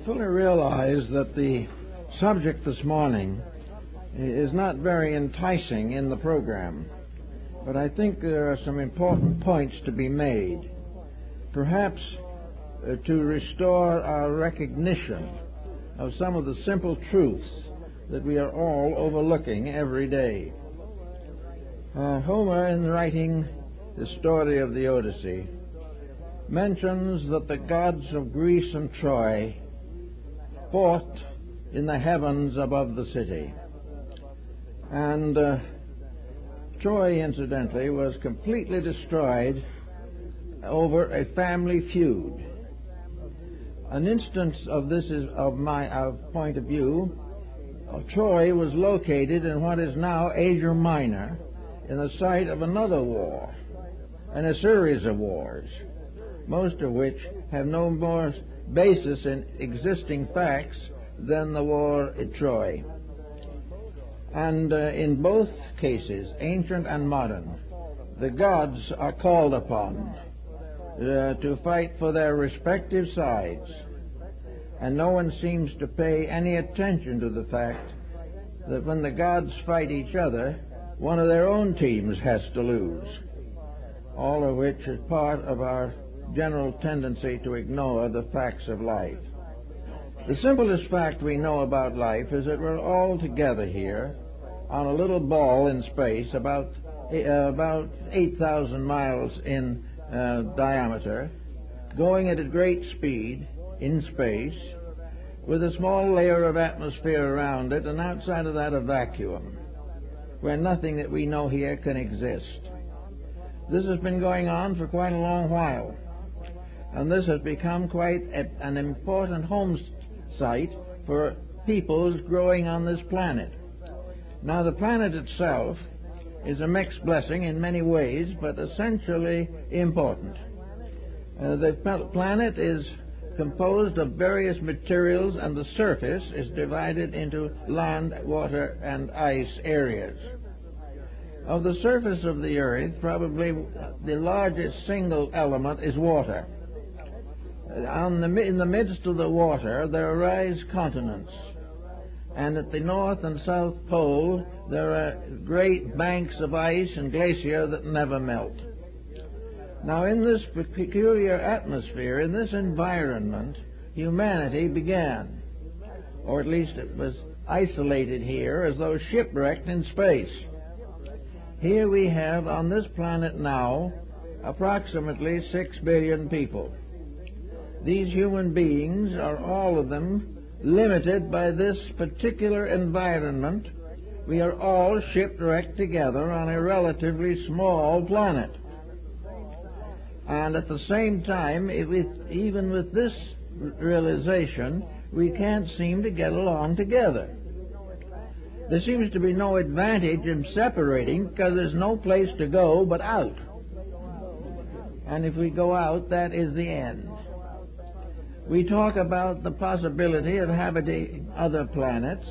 fully realize that the subject this morning is not very enticing in the program, but I think there are some important points to be made. Perhaps to restore our recognition of some of the simple truths that we are all overlooking every day. Homer, in writing the story of the Odyssey, mentions that the gods of Greece and Troy fought in the heavens above the city. And Troy, incidentally, was completely destroyed over a family feud. An instance of this is of my point of view. Troy was located in what is now Asia Minor, in the site of another war, and a series of wars, most of which have no more basis in existing facts than the war at Troy. And in both cases, ancient and modern, the gods are called upon to fight for their respective sides, and no one seems to pay any attention to the fact that when the gods fight each other, one of their own teams has to lose, all of which is part of our general tendency to ignore the facts of life. The simplest fact we know about life is that we're all together here on a little ball in space, about 8,000 miles in diameter, going at a great speed in space, with a small layer of atmosphere around it, and outside of that a vacuum, where nothing that we know here can exist. This has been going on for quite a long while, and this has become quite an important home site for peoples growing on this planet. Now, the planet itself is a mixed blessing in many ways, but essentially important. The planet is composed of various materials, and the surface is divided into land, water, and ice areas. Of the surface of the Earth, probably the largest single element is water. In the midst of the water, there arise continents, and at the north and south pole, there are great banks of ice and glacier that never melt. Now, in this peculiar atmosphere, in this environment, humanity began, or at least it was isolated here as though shipwrecked in space. Here we have on this planet now approximately 6 billion people. These human beings are all of them limited by this particular environment. We are all shipwrecked together on a relatively small planet. And at the same time, even with this realization, we can't seem to get along together. There seems to be no advantage in separating, because there's no place to go but out. And if we go out, that is the end. We talk about the possibility of habiting other planets,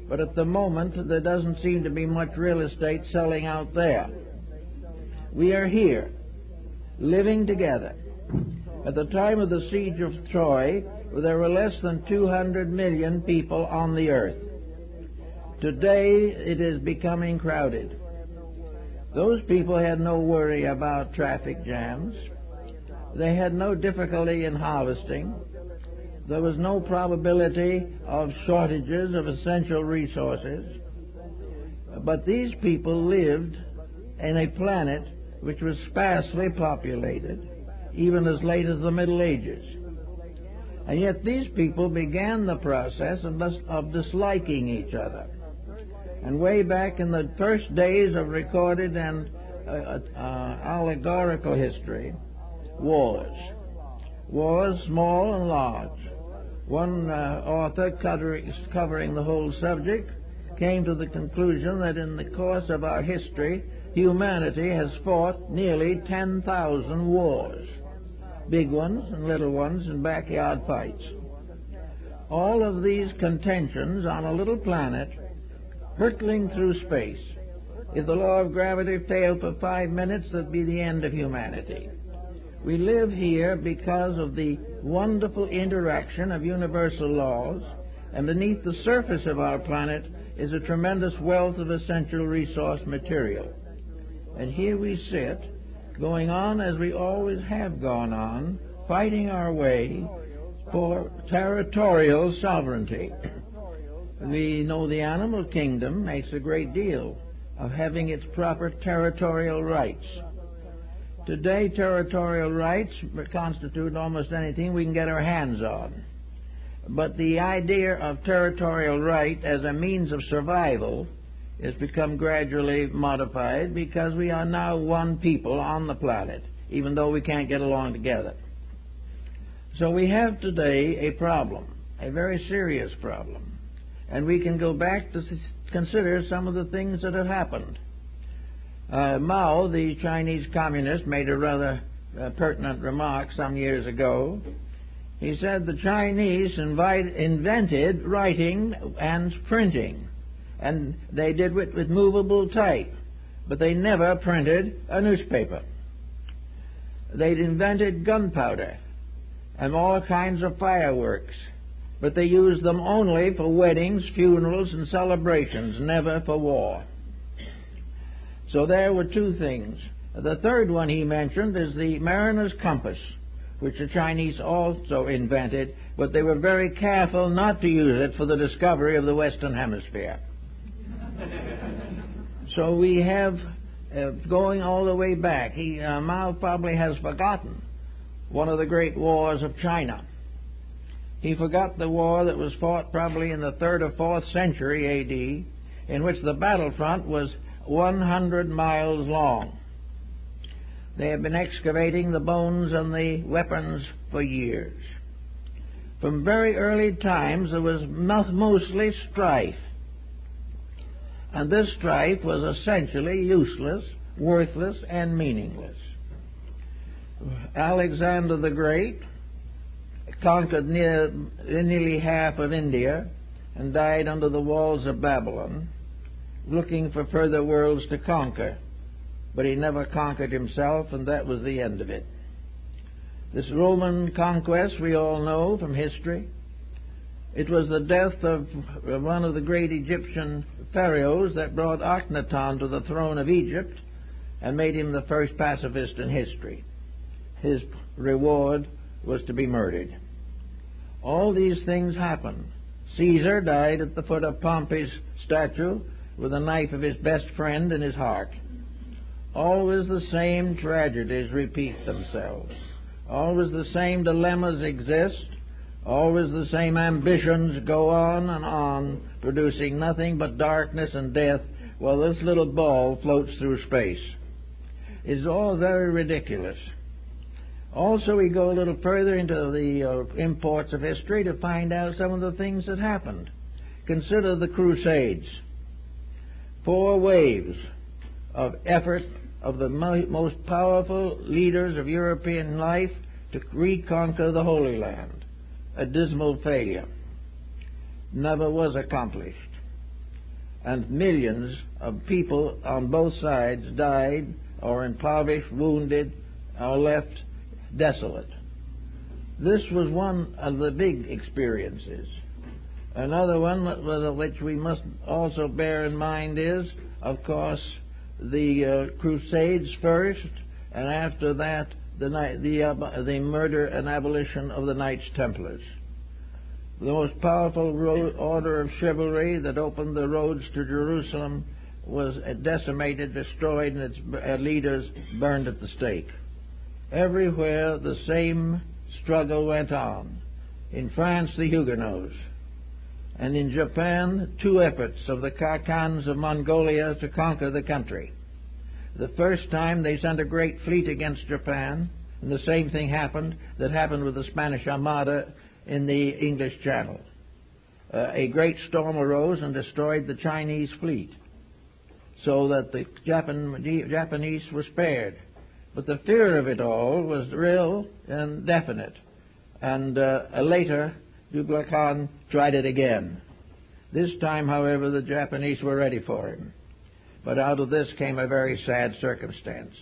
but at the moment there doesn't seem to be much real estate selling out there. We are here, living together. At the time of the siege of Troy, there were less than 200 million people on the earth. Today it is becoming crowded. Those people had no worry about traffic jams. They had no difficulty in harvesting. There was no probability of shortages of essential resources. But these people lived in a planet which was sparsely populated, even as late as the Middle Ages. And yet these people began the process of disliking each other. And way back in the first days of recorded and allegorical history, wars, small and large. One author covering the whole subject came to the conclusion that in the course of our history, humanity has fought nearly 10,000 wars, big ones and little ones and backyard fights. All of these contentions on a little planet hurtling through space. If the law of gravity failed for 5 minutes, that'd be the end of humanity. We live here because of the wonderful interaction of universal laws, and beneath the surface of our planet is a tremendous wealth of essential resource material. And here we sit, going on as we always have gone on, fighting our way for territorial sovereignty. We know the animal kingdom makes a great deal of having its proper territorial rights. Today, territorial rights constitute almost anything we can get our hands on. But the idea of territorial right as a means of survival has become gradually modified because we are now one people on the planet, even though we can't get along together. So we have today a problem, a very serious problem. And we can go back to consider some of the things that have happened. Mao, the Chinese communist, made a rather pertinent remark some years ago. He said the Chinese invented writing and printing, and they did it with movable type, but they never printed a newspaper. They'd invented gunpowder and all kinds of fireworks, but they used them only for weddings, funerals, and celebrations, never for war. So there were two things. The third one he mentioned is the mariner's compass, which the Chinese also invented, but they were very careful not to use it for the discovery of the Western Hemisphere. So we have, going all the way back, Mao probably has forgotten one of the great wars of China. He forgot the war that was fought probably in the 3rd or 4th century A.D., in which the battlefront was 100 miles long. They have been excavating the bones and the weapons for years. From very early times there was mostly strife. And this strife was essentially useless, worthless, and meaningless. Alexander the Great conquered nearly half of India and died under the walls of Babylon, looking for further worlds to conquer. But he never conquered himself, and that was the end of it. This Roman conquest we all know from history. It was the death of one of the great Egyptian pharaohs that brought Akhenaten to the throne of Egypt and made him the first pacifist in history. His reward was to be murdered. All these things happened. Caesar died at the foot of Pompey's statue with a knife of his best friend in his heart. Always the same tragedies repeat themselves. Always the same dilemmas exist. Always the same ambitions go on, producing nothing but darkness and death while this little ball floats through space. It's all very ridiculous. Also, we go a little further into the imports of history to find out some of the things that happened. Consider the Crusades. 4 waves of effort of the most powerful leaders of European life to reconquer the Holy Land. A dismal failure. Never was accomplished. And millions of people on both sides died or impoverished, wounded, or left desolate. This was one of the big experiences. Another one which we must also bear in mind is, of course, the Crusades first, and after that the murder and abolition of the Knights Templars. The most powerful order of chivalry that opened the roads to Jerusalem was decimated, destroyed, and its leaders burned at the stake. Everywhere the same struggle went on. In France, the Huguenots. And in Japan, 2 efforts of the Khans of Mongolia to conquer the country. The first time they sent a great fleet against Japan, and the same thing happened that happened with the Spanish Armada in the English Channel. A great storm arose and destroyed the Chinese fleet, so that the Japanese were spared. But the fear of it all was real and definite. And later, Kublai Khan tried it again. This time, however, the Japanese were ready for him. But out of this came a very sad circumstance.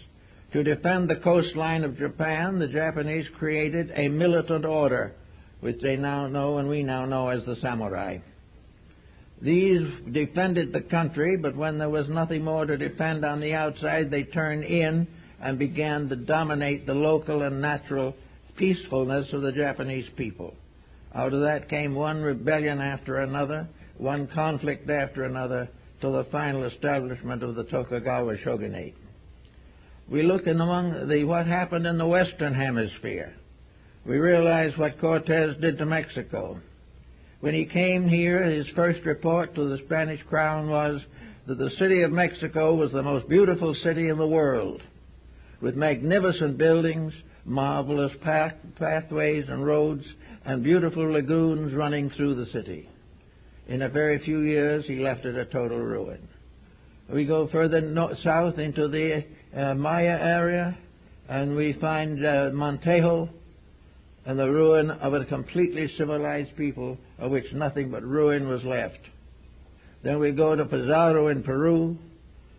To defend the coastline of Japan, the Japanese created a militant order, which they now know and we now know as the samurai. These defended the country, but when there was nothing more to defend on the outside, they turned in and began to dominate the local and natural peacefulness of the Japanese people. Out of that came one rebellion after another, one conflict after another, till the final establishment of the Tokugawa shogunate. We look in among what happened in the Western Hemisphere. We realize what Cortez did to Mexico. When he came here, his first report to the Spanish crown was that the city of Mexico was the most beautiful city in the world, with magnificent buildings, marvelous pathways and roads, and beautiful lagoons running through the city. In a very few years, he left it a total ruin. We go further south into the Maya area, and we find Montejo and the ruin of a completely civilized people, of which nothing but ruin was left. Then we go to Pizarro in Peru,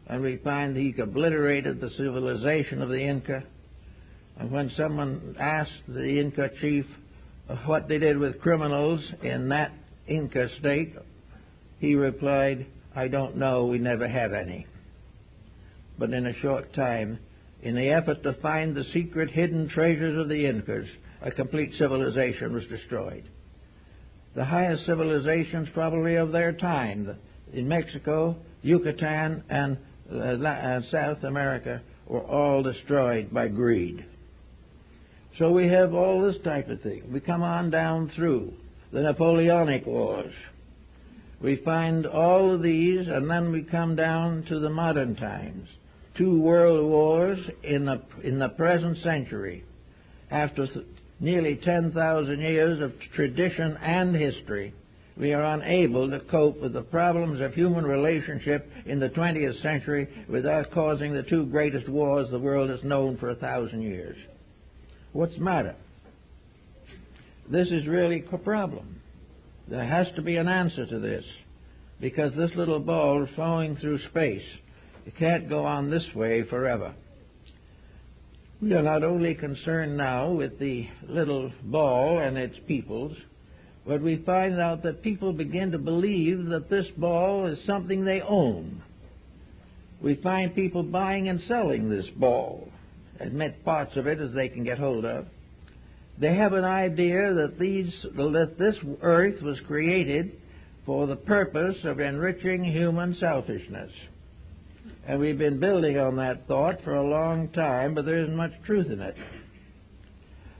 and we find he obliterated the civilization of the Inca. And when someone asked the Inca chief what they did with criminals in that Inca state, he replied, "I don't know, we never had any." But in a short time, in the effort to find the secret hidden treasures of the Incas, a complete civilization was destroyed. The highest civilizations probably of their time in Mexico, Yucatan, and South America were all destroyed by greed. So we have all this type of thing. We come on down through the Napoleonic Wars. We find all of these, and then we come down to the modern times. 2 world wars in the present century. After nearly 10,000 years of tradition and history, we are unable to cope with the problems of human relationship in the 20th century without causing the 2 greatest wars the world has known for 1,000 years. What's the matter? This is really a problem. There has to be an answer to this, because this little ball is flowing through space. It can't go on this way forever. We are not only concerned now with the little ball and its peoples, but we find out that people begin to believe that this ball is something they own. We find people buying and selling this ball, admit parts of it as they can get hold of. They have an idea that this earth was created for the purpose of enriching human selfishness. And we've been building on that thought for a long time, but there isn't much truth in it.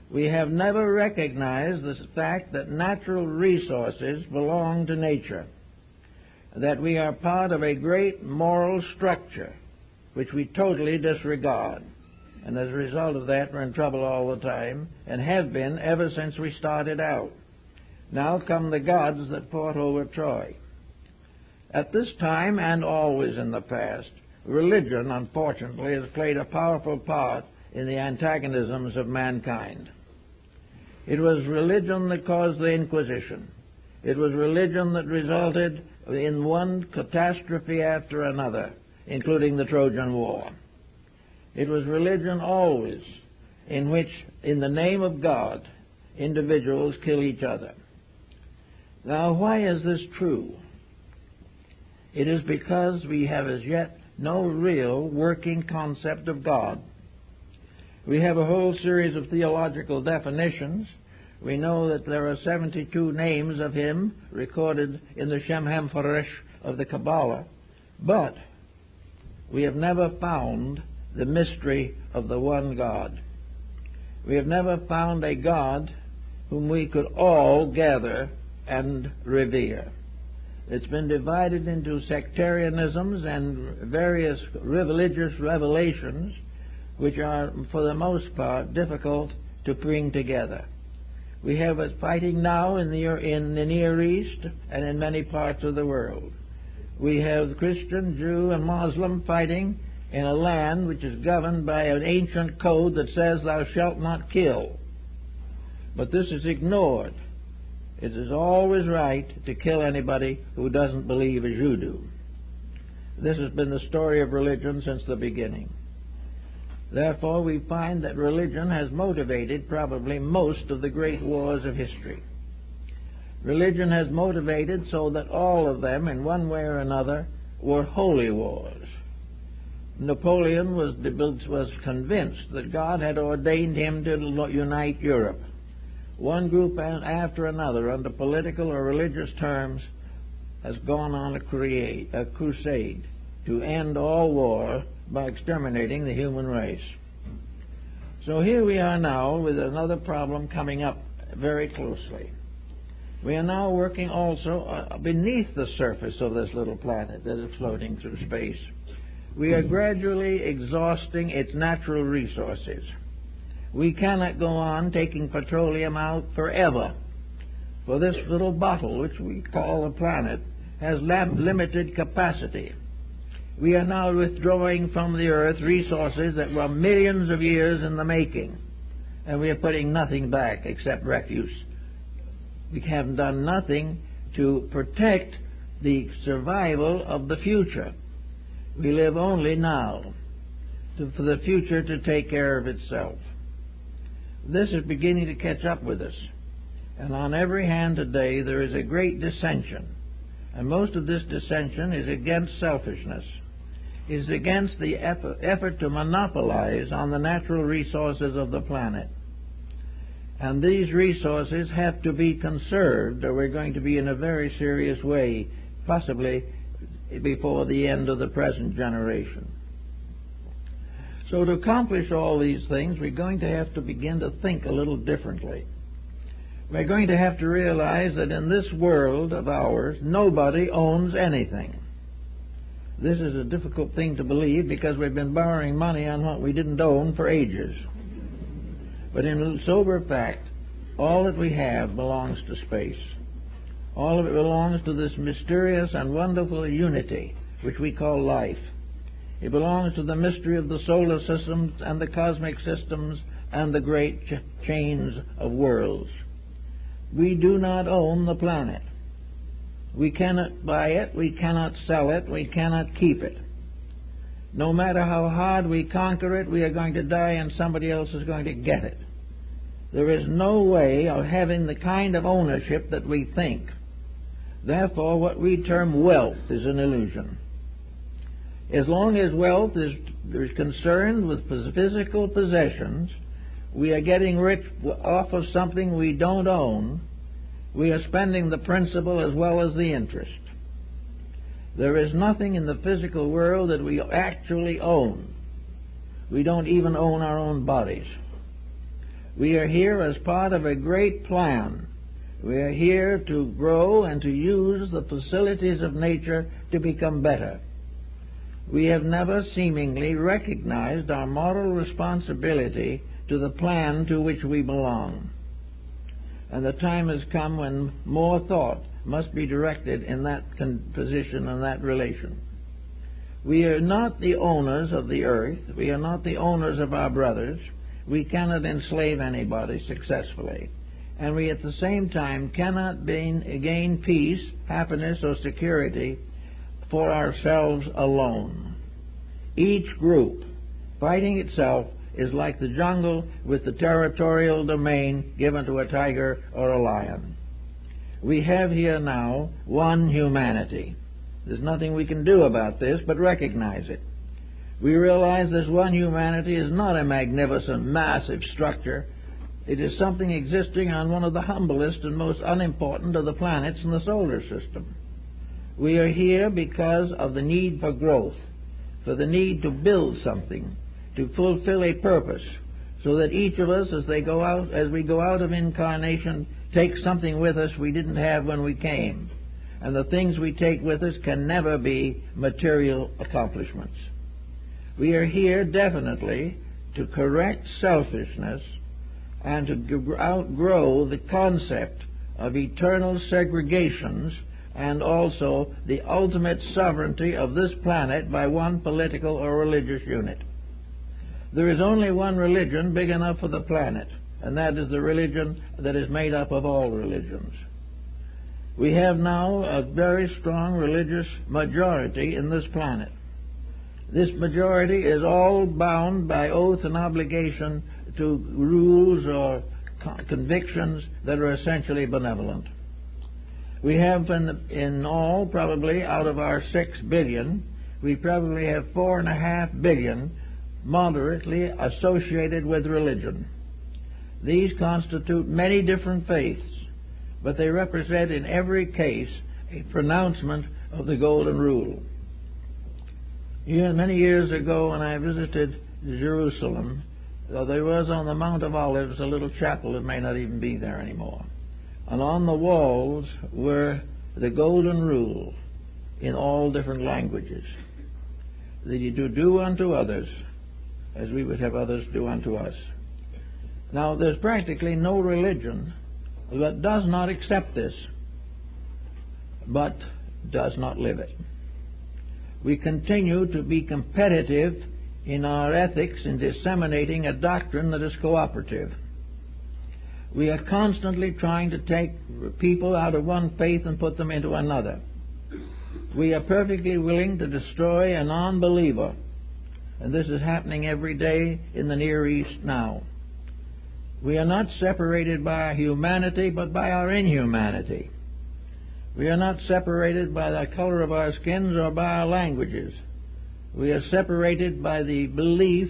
We have never recognized the fact that natural resources belong to nature, that we are part of a great moral structure which we totally disregard. And as a result of that, we're in trouble all the time, and have been ever since we started out. Now come the gods that fought over Troy. At this time, and always in the past, religion, unfortunately, has played a powerful part in the antagonisms of mankind. It was religion that caused the Inquisition. It was religion that resulted in one catastrophe after another, including the Trojan War. It was religion always in which, in the name of God, individuals kill each other. Now, why is this true? It is because we have as yet no real working concept of God. We have a whole series of theological definitions. We know that there are 72 names of Him recorded in the Shem Hamphoresh of the Kabbalah, but we have never found the mystery of the one God. We have never found a God whom we could all gather and revere. It's been divided into sectarianisms and various religious revelations, which are, for the most part, difficult to bring together. We have it fighting now in the Near East and in many parts of the world. We have Christian, Jew, and Muslim fighting in a land which is governed by an ancient code that says, "Thou shalt not kill." But this is ignored. It is always right to kill anybody who doesn't believe as you do. This has been the story of religion since the beginning. Therefore, we find that religion has motivated probably most of the great wars of history. Religion has motivated so that all of them, in one way or another, were holy wars. Napoleon was convinced that God had ordained him to unite Europe. One group after another, under political or religious terms, has gone on a crusade to end all war by exterminating the human race. So here we are now with another problem coming up very closely. We are now working also beneath the surface of this little planet that is floating through space. We are gradually exhausting its natural resources. We cannot go on taking petroleum out forever, for this little bottle, which we call the planet, has limited capacity. We are now withdrawing from the earth resources that were millions of years in the making, and we are putting nothing back except refuse. We have done nothing to protect the survival of the future. We live only now for the future to take care of itself. This is beginning to catch up with us, and on every hand today there is a great dissension, and most of this dissension is against selfishness. Is against the effort to monopolize on the natural resources of the planet. And these resources have to be conserved, or we're going to be in a very serious way, possibly before the end of the present generation. So to accomplish all these things, we're going to have to begin to think a little differently. We're going to have to realize that in this world of ours, nobody owns anything. This is a difficult thing to believe because we've been borrowing money on what we didn't own for ages. But in sober fact, all that we have belongs to space. All of it belongs to this mysterious and wonderful unity which we call life. It belongs to the mystery of the solar systems and the cosmic systems and the great chains of worlds. We do not own the planet. We cannot buy it, we cannot sell it, we cannot keep it. No matter how hard we conquer it, we are going to die and somebody else is going to get it. There is no way of having the kind of ownership that we think. Therefore, what we term wealth is an illusion. As long as wealth is concerned with physical possessions, we are getting rich off of something we don't own. We are spending the principal as well as the interest. There is nothing in the physical world that we actually own. We don't even own our own bodies. We are here as part of a great plan. We are here to grow and to use the facilities of nature to become better. We have never seemingly recognized our moral responsibility to the plan to which we belong. And the time has come when more thought must be directed in that position and that relation. We are not the owners of the earth. We are not the owners of our brothers. We cannot enslave anybody successfully. And we at the same time cannot gain peace, happiness, or security for ourselves alone. Each group fighting itself is like the jungle with the territorial domain given to a tiger or a lion. We have here now one humanity. There's nothing we can do about this but recognize it. We realize this one humanity is not a magnificent, massive structure. It is something existing on one of the humblest and most unimportant of the planets in the solar system. We are here because of the need for growth, for the need to build something, to fulfill a purpose, so that each of us, as we go out of incarnation, take something with us we didn't have when we came. And the things we take with us can never be material accomplishments. We are here definitely to correct selfishness and to outgrow the concept of eternal segregations and also the ultimate sovereignty of this planet by one political or religious unit. There is only one religion big enough for the planet, and that is the religion that is made up of all religions. We have now a very strong religious majority in this planet. This majority is all bound by oath and obligation to rules or convictions that are essentially benevolent. We have in all, probably out of our 6 billion, we probably have 4.5 billion moderately associated with religion. These constitute many different faiths, but they represent in every case a pronouncement of the Golden Rule. Many years ago when I visited Jerusalem, there was on the Mount of Olives a little chapel that may not even be there anymore. And on the walls were the Golden Rule in all different languages. That you do unto others as we would have others do unto us. Now, there's practically no religion that does not accept this, but does not live it. We continue to be competitive in our ethics in disseminating a doctrine that is cooperative. We are constantly trying to take people out of one faith and put them into another. We are perfectly willing to destroy a non-believer, and this is happening every day in the Near East now. We are not separated by our humanity, but by our inhumanity. We are not separated by the color of our skins or by our languages. We are separated by the belief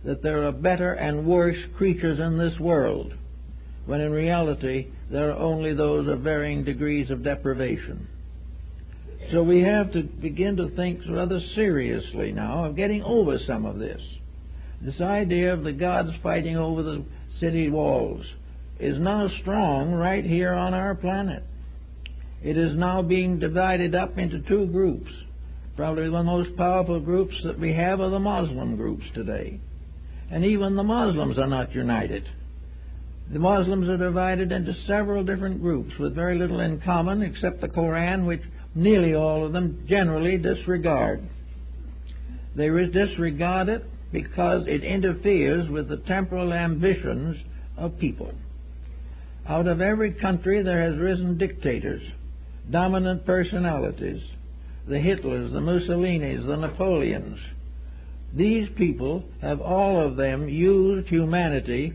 that there are better and worse creatures in this world, when in reality there are only those of varying degrees of deprivation. So we have to begin to think rather seriously now of getting over some of this. This idea of the gods fighting over the city walls is now strong right here on our planet. It is now being divided up into 2 groups. Probably the most powerful groups that we have are the Muslim groups today. And even the Muslims are not united. The Muslims are divided into several different groups with very little in common except the Koran, which nearly all of them generally disregard. They disregard it because it interferes with the temporal ambitions of people. Out of every country there has risen dictators, dominant personalities, the Hitlers, the Mussolinis, the Napoleons. These people have all of them used humanity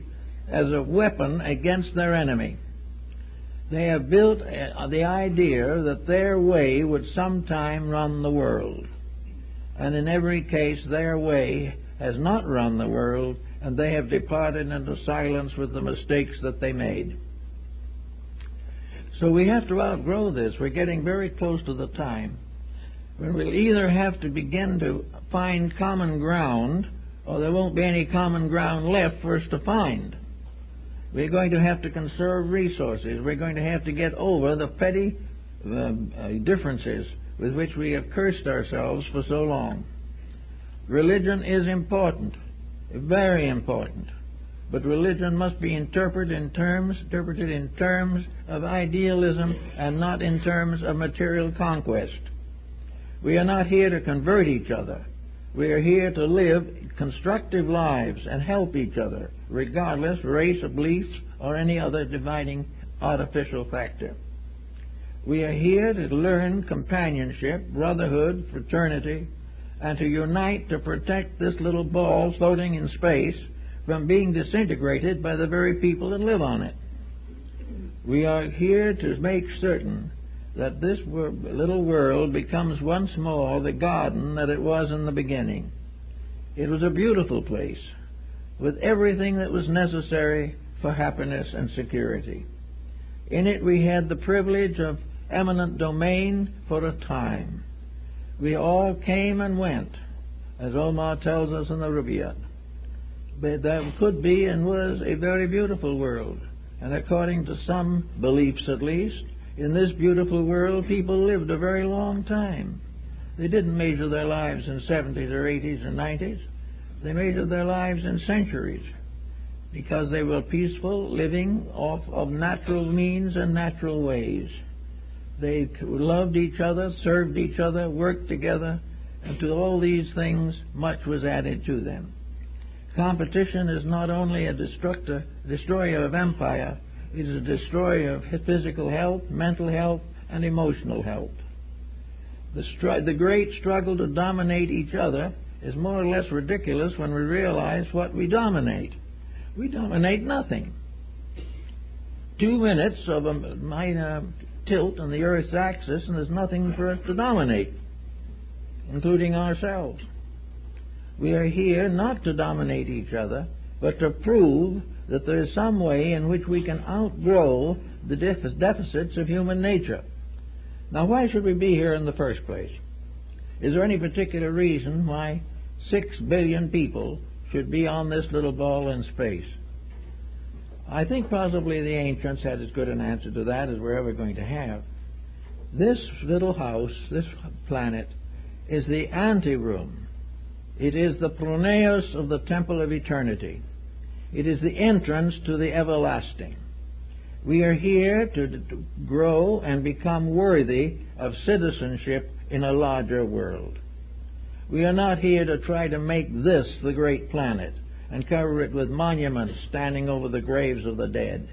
as a weapon against their enemy. They have built the idea that their way would sometime run the world. And in every case, their way has not run the world, and they have departed into silence with the mistakes that they made. So we have to outgrow this. We're getting very close to the time when we'll either have to begin to find common ground, or there won't be any common ground left for us to find. We're going to have to conserve resources. We're going to have to get over the petty differences with which we have cursed ourselves for so long. Religion is important, very important, but religion must be interpreted in terms of idealism and not in terms of material conquest. We are not here to convert each other. We are here to live constructive lives and help each other, regardless of race or beliefs or any other dividing artificial factor. We are here to learn companionship, brotherhood, fraternity, and to unite to protect this little ball floating in space from being disintegrated by the very people that live on it. We are here to make certain that this little world becomes once more the garden that it was in the beginning. It was a beautiful place with everything that was necessary for happiness and security. In it we had the privilege of eminent domain for a time. We all came and went, as Omar tells us in the Rubaiyat. But that could be and was a very beautiful world. And according to some beliefs at least, in this beautiful world people lived a very long time. They didn't measure their lives in 70s or 80s or 90s. They measured their lives in centuries because they were peaceful, living off of natural means and natural ways. They loved each other, served each other, worked together, and to all these things much was added to them. Competition is not only a destroyer of empire, it is a destroyer of physical health, mental health, and emotional health. The great struggle to dominate each other is more or less ridiculous when we realize what we dominate. We dominate nothing. 2 minutes of a minor tilt on the Earth's axis, and there's nothing for us to dominate, including ourselves. We are here not to dominate each other, but to prove that there is some way in which we can outgrow the deficits of human nature. Now, why should we be here in the first place? Is there any particular reason why 6 billion people should be on this little ball in space? I think possibly the ancients had as good an answer to that as we're ever going to have. This little house, this planet, is the anteroom. It is the pronaos of the temple of eternity. It is the entrance to the everlasting. We are here to grow and become worthy of citizenship in a larger world. We are not here to try to make this the great planet and cover it with monuments standing over the graves of the dead.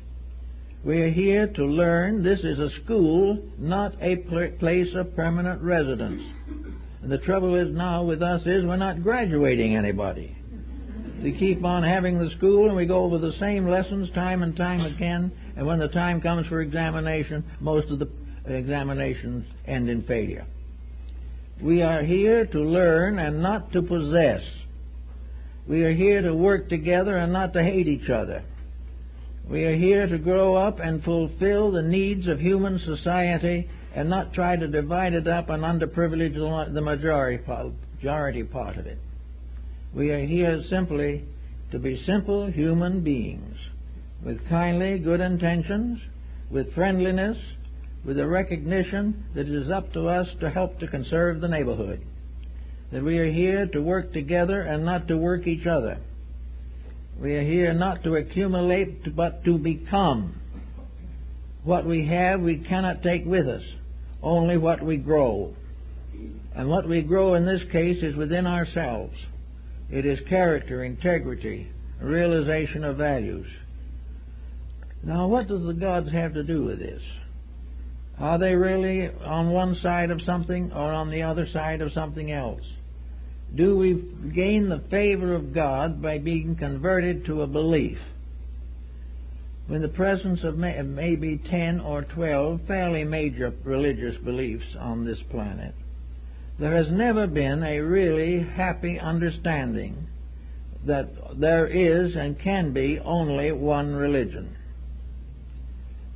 We are here to learn. This is a school, not a place of permanent residence. And the trouble is now with us is we're not graduating anybody. We keep on having the school and we go over the same lessons time and time again, and when the time comes for examination, most of the examinations end in failure. We are here to learn and not to possess. We are here to work together and not to hate each other. We are here to grow up and fulfill the needs of human society and not try to divide it up and underprivilege the majority part of it. We are here simply to be simple human beings with kindly, good intentions, with friendliness, with a recognition that it is up to us to help to conserve the neighborhood. That we are here to work together and not to work each other. We are here not to accumulate but to become. What we have we cannot take with us, only what we grow. And what we grow in this case is within ourselves. It is character, integrity, realization of values. Now, what does the gods have to do with this? Are they really on one side of something or on the other side of something else? Do we gain the favor of God by being converted to a belief? In the presence of maybe 10 or 12 fairly major religious beliefs on this planet, there has never been a really happy understanding that there is and can be only one religion.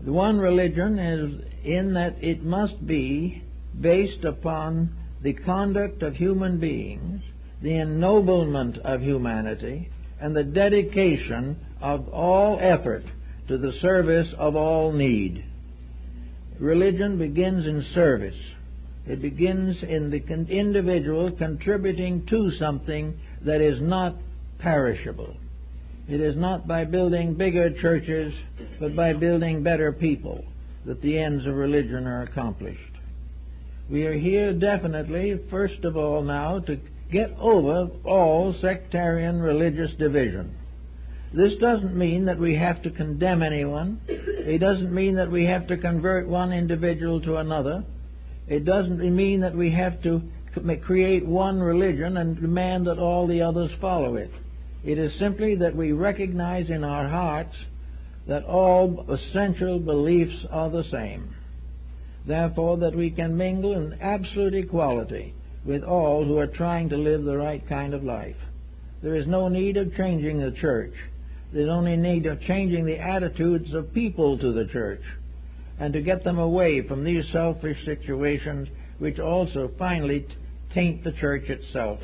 The one religion is in that it must be based upon the conduct of human beings, the ennoblement of humanity, and the dedication of all effort to the service of all need. Religion begins in service. It begins in the individual contributing to something that is not perishable. It is not by building bigger churches, but by building better people that the ends of religion are accomplished. We are here definitely, first of all now, to get over all sectarian religious division. This doesn't mean that we have to condemn anyone. It doesn't mean that we have to convert one individual to another. It doesn't mean that we have to create one religion and demand that all the others follow it. It is simply that we recognize in our hearts that all essential beliefs are the same. Therefore, that we can mingle in absolute equality with all who are trying to live the right kind of life. There is no need of changing the church. There's only need of changing the attitudes of people to the church and to get them away from these selfish situations which also finally taint the church itself.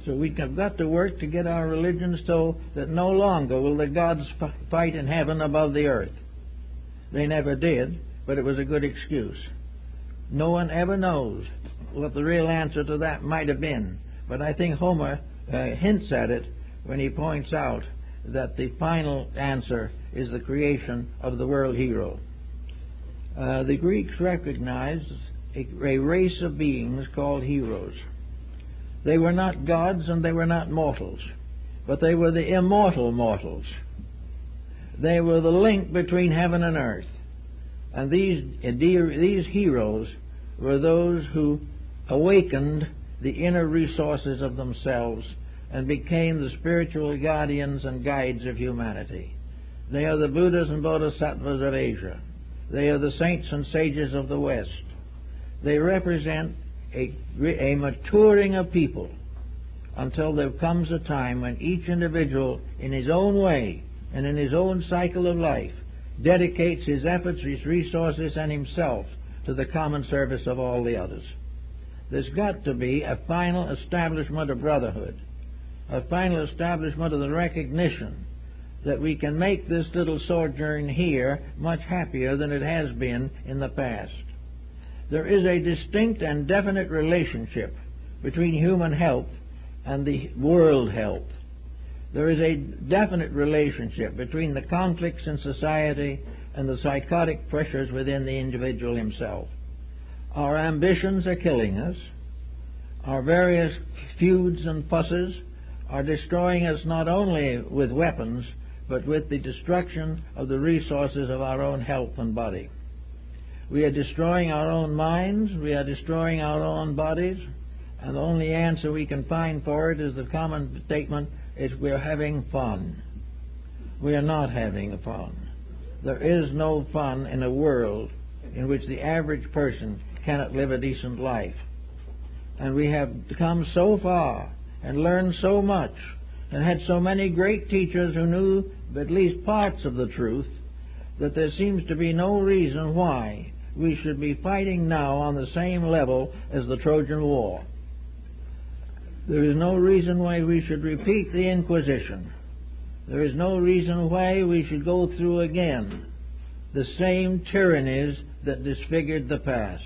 So we have got to work to get our religions so that no longer will the gods fight in heaven above the earth. They never did, but it was a good excuse. No one ever knows what the real answer to that might have been, but I think Homer hints at it when he points out that the final answer is the creation of the world hero. The Greeks recognized a race of beings called heroes. They were not gods and they were not mortals, but they were the immortal mortals. They were the link between heaven and earth. And these heroes were those who awakened the inner resources of themselves and became the spiritual guardians and guides of humanity. They are the Buddhas and Bodhisattvas of Asia. They are the saints and sages of the West. They represent a maturing of people until there comes a time when each individual, in his own way and in his own cycle of life, dedicates his efforts, his resources, and himself to the common service of all the others. There's got to be a final establishment of brotherhood, a final establishment of the recognition that we can make this little sojourn here much happier than it has been in the past. There is a distinct and definite relationship between human health and the world health. There is a definite relationship between the conflicts in society and the psychotic pressures within the individual himself. Our ambitions are killing us. Our various feuds and fusses are destroying us not only with weapons, but with the destruction of the resources of our own health and body. We are destroying our own minds, we are destroying our own bodies, and the only answer we can find for it is the common statement is we're having fun. We are not having fun. There is no fun in a world in which the average person cannot live a decent life. And we have come so far and learned so much and had so many great teachers who knew at least parts of the truth that there seems to be no reason why we should be fighting now on the same level as the Trojan War. There is no reason why we should repeat the Inquisition. There is no reason why we should go through again the same tyrannies that disfigured the past.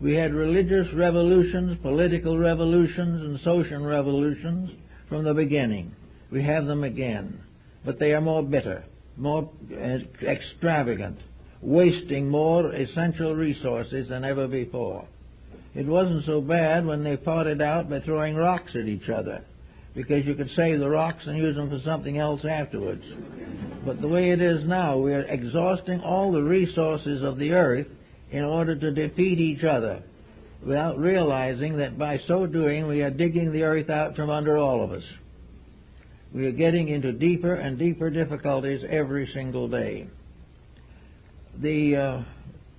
We had religious revolutions, political revolutions, and social revolutions from the beginning. We have them again, but they are more bitter, more extravagant, wasting more essential resources than ever before. It wasn't so bad when they fought it out by throwing rocks at each other, because you could save the rocks and use them for something else afterwards. But the way it is now, we are exhausting all the resources of the earth in order to defeat each other, without realizing that by so doing we are digging the earth out from under all of us. We are getting into deeper and deeper difficulties every single day. The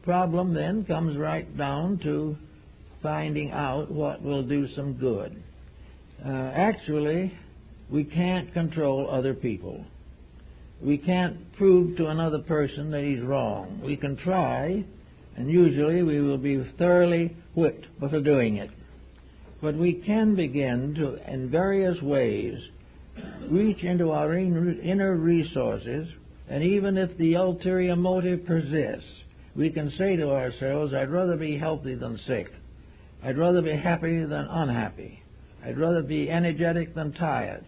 problem then comes right down to finding out what will do some good. Actually, we can't control other people. We can't prove to another person that he's wrong. We can try, and usually we will be thoroughly whipped for doing it. But we can begin to, in various ways, reach into our inner resources, and even if the ulterior motive persists, we can say to ourselves, I'd rather be healthy than sick. I'd rather be happy than unhappy. I'd rather be energetic than tired.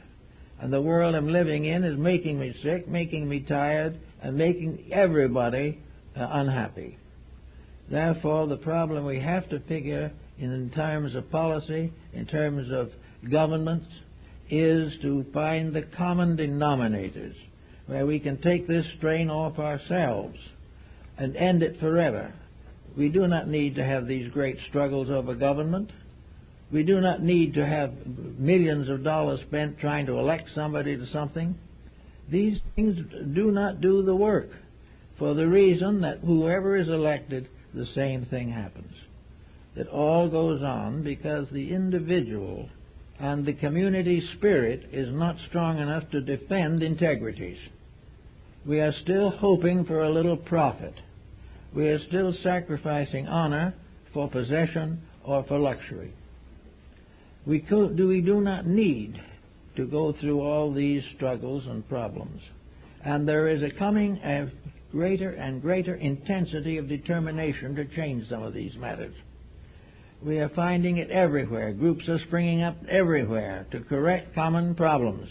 And the world I'm living in is making me sick, making me tired, and making everybody unhappy. Therefore, the problem we have to figure in terms of policy, in terms of governments, is to find the common denominators where we can take this strain off ourselves and end it forever. We do not need to have these great struggles over government. We do not need to have millions of dollars spent trying to elect somebody to something. These things do not do the work, for the reason that whoever is elected, the same thing happens. It all goes on because the individual and the community spirit is not strong enough to defend integrities. We are still hoping for a little profit. We are still sacrificing honor for possession or for luxury. We do not need to go through all these struggles and problems. And there is coming a greater and greater intensity of determination to change some of these matters. We are finding it everywhere. Groups are springing up everywhere to correct common problems.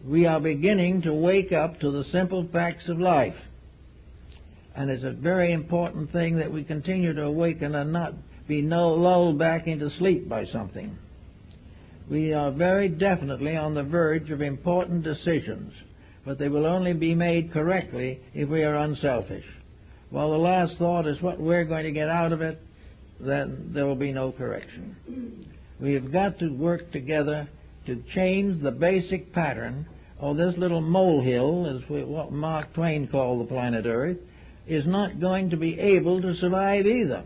We are beginning to wake up to the simple facts of life. And it's a very important thing that we continue to awaken and not be lulled back into sleep by something. We are very definitely on the verge of important decisions, but they will only be made correctly if we are unselfish. While the last thought is what we're going to get out of it, then there will be no correction. We have got to work together to change the basic pattern of this little molehill, what Mark Twain called the planet Earth, is not going to be able to survive either.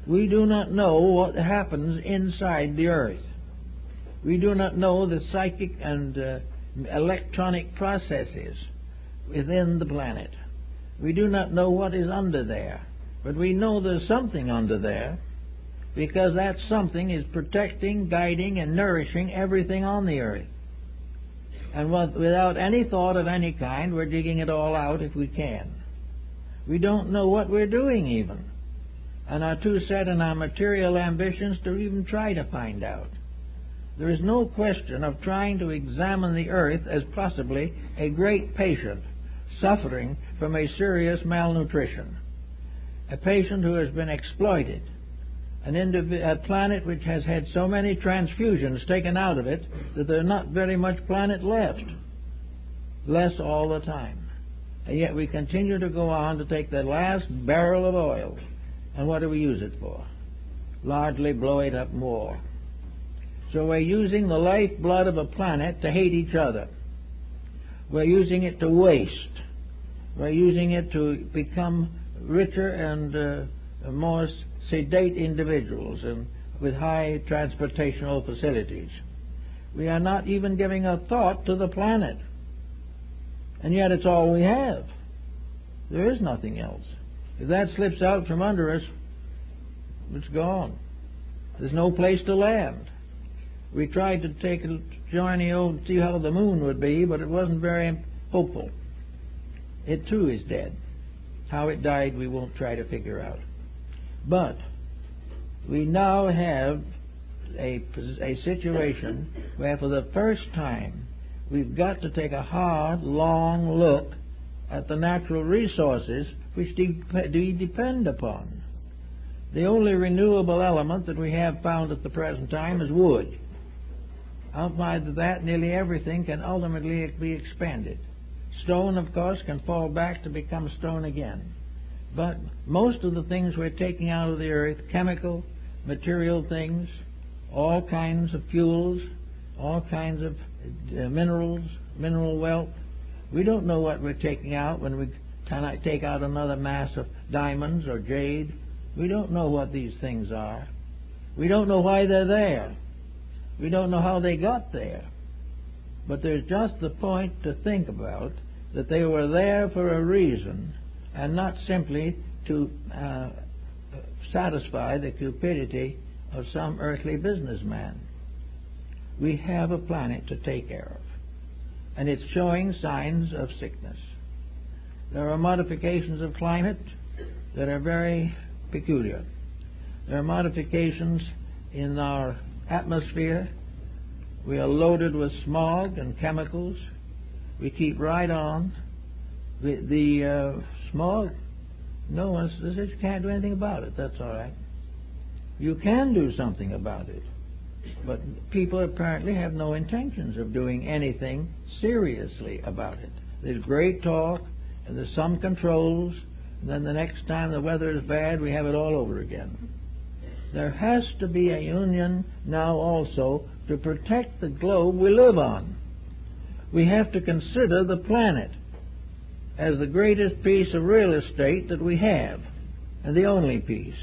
We do not know what happens inside the Earth. We do not know the psychic and electronic processes within the planet. We do not know what is under there, but we know there's something under there, because that something is protecting, guiding, and nourishing everything on the Earth. And without any thought of any kind, we're digging it all out if we can. We don't know what we're doing even, and are too set in our material ambitions to even try to find out. There is no question of trying to examine the Earth as possibly a great patient suffering from a serious malnutrition, a patient who has been exploited, a planet which has had so many transfusions taken out of it that there's not very much planet left, less all the time. And yet we continue to go on to take the last barrel of oil, and what do we use it for? Largely blow it up more. So we're using the lifeblood of a planet to hate each other. We're using it to waste. We're using it to become richer and more sedate individuals and with high transportational facilities. We are not even giving a thought to the planet. And yet it's all we have. There is nothing else. If that slips out from under us, it's gone. There's no place to land. We tried to take a journey over to see how the moon would be, but it wasn't very hopeful. It too is dead. How it died we won't try to figure out. But we now have a situation where for the first time we've got to take a hard, long look at the natural resources which we depend upon. The only renewable element that we have found at the present time is wood. Outside of that, nearly everything can ultimately be expanded. Stone, of course, can fall back to become stone again. But most of the things we're taking out of the earth, chemical, material things, all kinds of fuels, all kinds of minerals, mineral wealth, we don't know what we're taking out when we take out another mass of diamonds or jade. We don't know what these things are. We don't know why they're there. We don't know how they got there. But there's just the point to think about, that they were there for a reason and not simply to satisfy the cupidity of some earthly businessman. We have a planet to take care of, and it's showing signs of sickness. There are modifications of climate that are very peculiar. There are modifications in our atmosphere. We are loaded with smog and chemicals. We keep right on. The smog, no one says you can't do anything about it. That's all right. You can do something about it. But people apparently have no intentions of doing anything seriously about it. There's great talk, and there's some controls, and then the next time the weather is bad, we have it all over again. There has to be a union now also to protect the globe we live on. We have to consider the planet as the greatest piece of real estate that we have, and the only piece.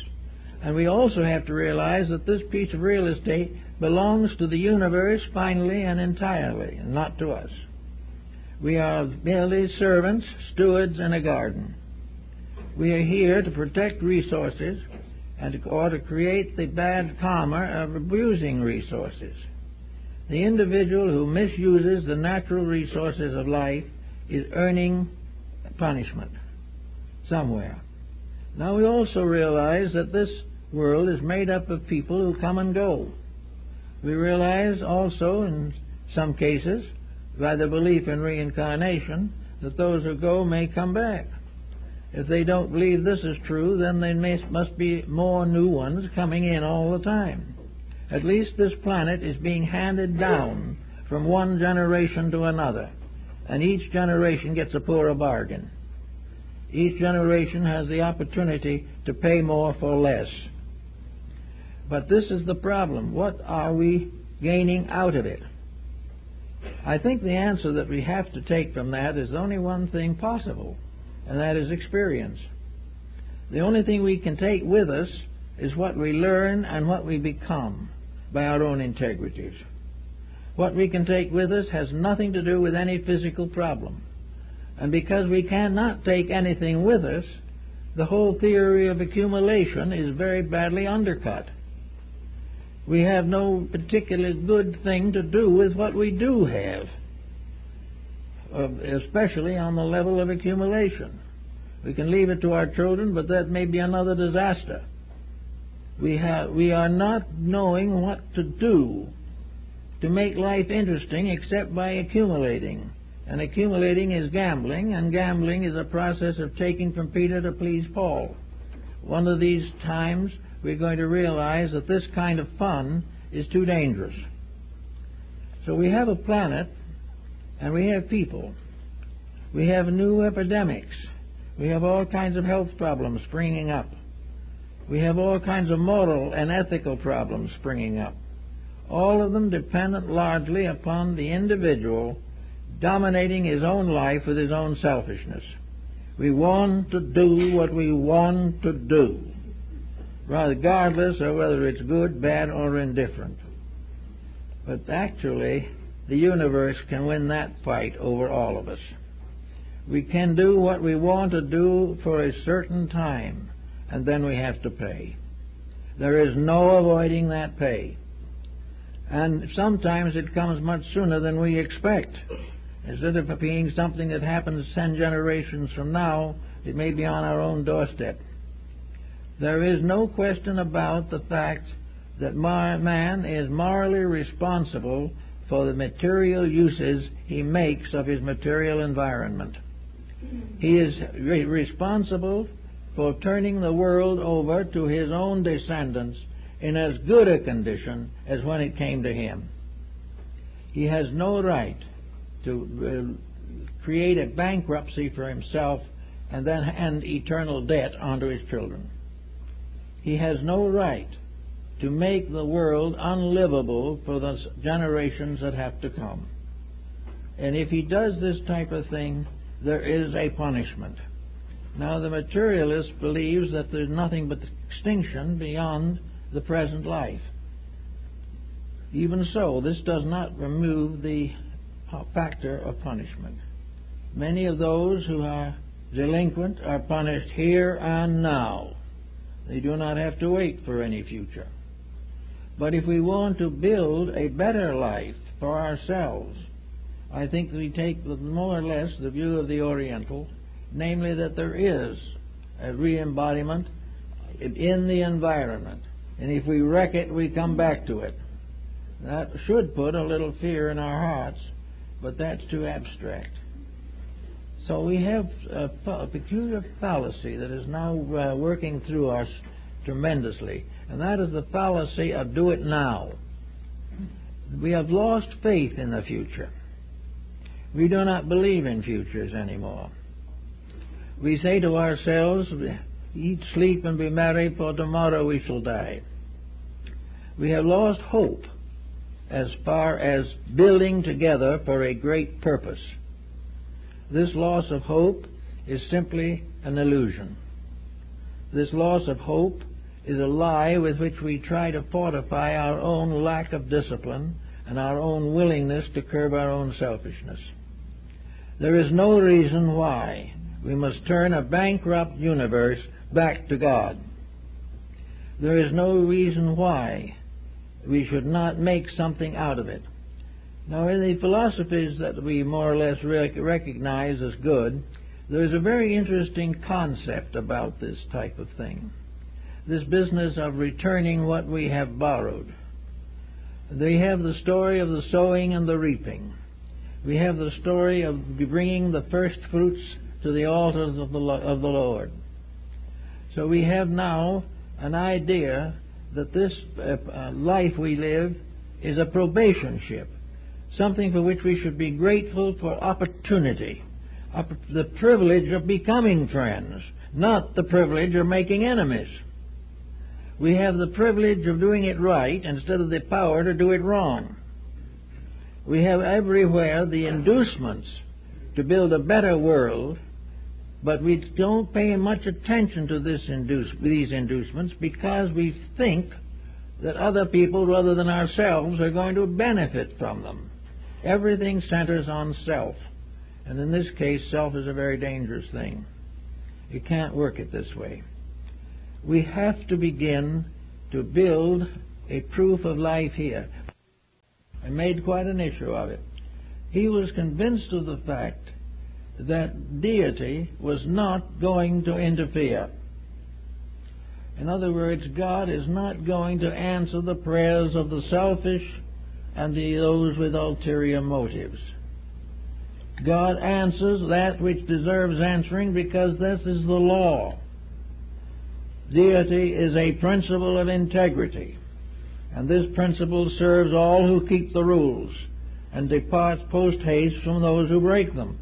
And we also have to realize that this piece of real estate belongs to the universe finally and entirely, and not to us. We are merely servants, stewards in a garden. We are here to protect resources or to create the bad karma of abusing resources. The individual who misuses the natural resources of life is earning punishment somewhere. Now we also realize that this world is made up of people who come and go. We realize also in some cases, by the belief in reincarnation, that those who go may come back. If they don't believe this is true, then there must be more new ones coming in all the time. At least this planet is being handed down from one generation to another, and each generation gets a poorer bargain. Each generation has the opportunity to pay more for less. But this is the problem. What are we gaining out of it? I think the answer that we have to take from that is only one thing possible, and that is experience. The only thing we can take with us is what we learn and what we become by our own integrities. What we can take with us has nothing to do with any physical problem. And because we cannot take anything with us, the whole theory of accumulation is very badly undercut. We have no particularly good thing to do with what we do have, especially on the level of accumulation. We can leave it to our children, but that may be another disaster. We are not knowing what to do to make life interesting except by accumulating. And accumulating is gambling, and gambling is a process of taking from Peter to please Paul. One of these times we're going to realize that this kind of fun is too dangerous. So we have a planet, and we have people. We have new epidemics. We have all kinds of health problems springing up. We have all kinds of moral and ethical problems springing up. All of them dependent largely upon the individual dominating his own life with his own selfishness. We want to do what we want to do, regardless of whether it's good, bad, or indifferent. But actually, the universe can win that fight over all of us. We can do what we want to do for a certain time, and then we have to pay. There is no avoiding that pay. And sometimes it comes much sooner than we expect. Instead of being something that happens 10 generations from now, it may be on our own doorstep. There is no question about the fact that man is morally responsible for the material uses he makes of his material environment. He is responsible for turning the world over to his own descendants in as good a condition as when it came to him. He has no right to create a bankruptcy for himself and then hand eternal debt onto his children. He has no right to make the world unlivable for the generations that have to come. And if he does this type of thing, there is a punishment. Now, the materialist believes that there's nothing but extinction beyond the present life. Even so, this does not remove the factor of punishment. Many of those who are delinquent are punished here and now. They do not have to wait for any future. But if we want to build a better life for ourselves, I think we take more or less the view of the Oriental, namely that there is a re-embodiment in the environment. And if we wreck it, we come back to it. That should put a little fear in our hearts, but that's too abstract. So we have a peculiar fallacy that is now working through us tremendously, and that is the fallacy of do it now. We have lost faith in the future. We do not believe in futures anymore. We say to ourselves, eat, sleep, and be merry, for tomorrow we shall die. We have lost hope as far as building together for a great purpose. This loss of hope is simply an illusion. This loss of hope is a lie with which we try to fortify our own lack of discipline and our own willingness to curb our own selfishness. There is no reason why we must turn a bankrupt universe back to God. There is no reason why we should not make something out of it. Now, in the philosophies that we more or less recognize as good, there is a very interesting concept about this type of thing. This business of returning what we have borrowed. They have the story of the sowing and the reaping. We have the story of bringing the first fruits to the altars of the Lord. So we have now an idea that this life we live is a probation ship, something for which we should be grateful for opportunity, the privilege of becoming friends, not the privilege of making enemies. we have the privilege of doing it right instead of the power to do it wrong. We have everywhere the inducements to build a better world, but we don't pay much attention to these inducements because we think that other people rather than ourselves are going to benefit from them. Everything centers on self, and in this case self is a very dangerous thing. You can't work it this way. We have to begin to build a proof of life here. I made quite an issue of it. He was convinced of the fact that deity was not going to interfere. In other words, God is not going to answer the prayers of the selfish and those with ulterior motives. God answers that which deserves answering because this is the law. Deity is a principle of integrity, and this principle serves all who keep the rules and departs post-haste from those who break them.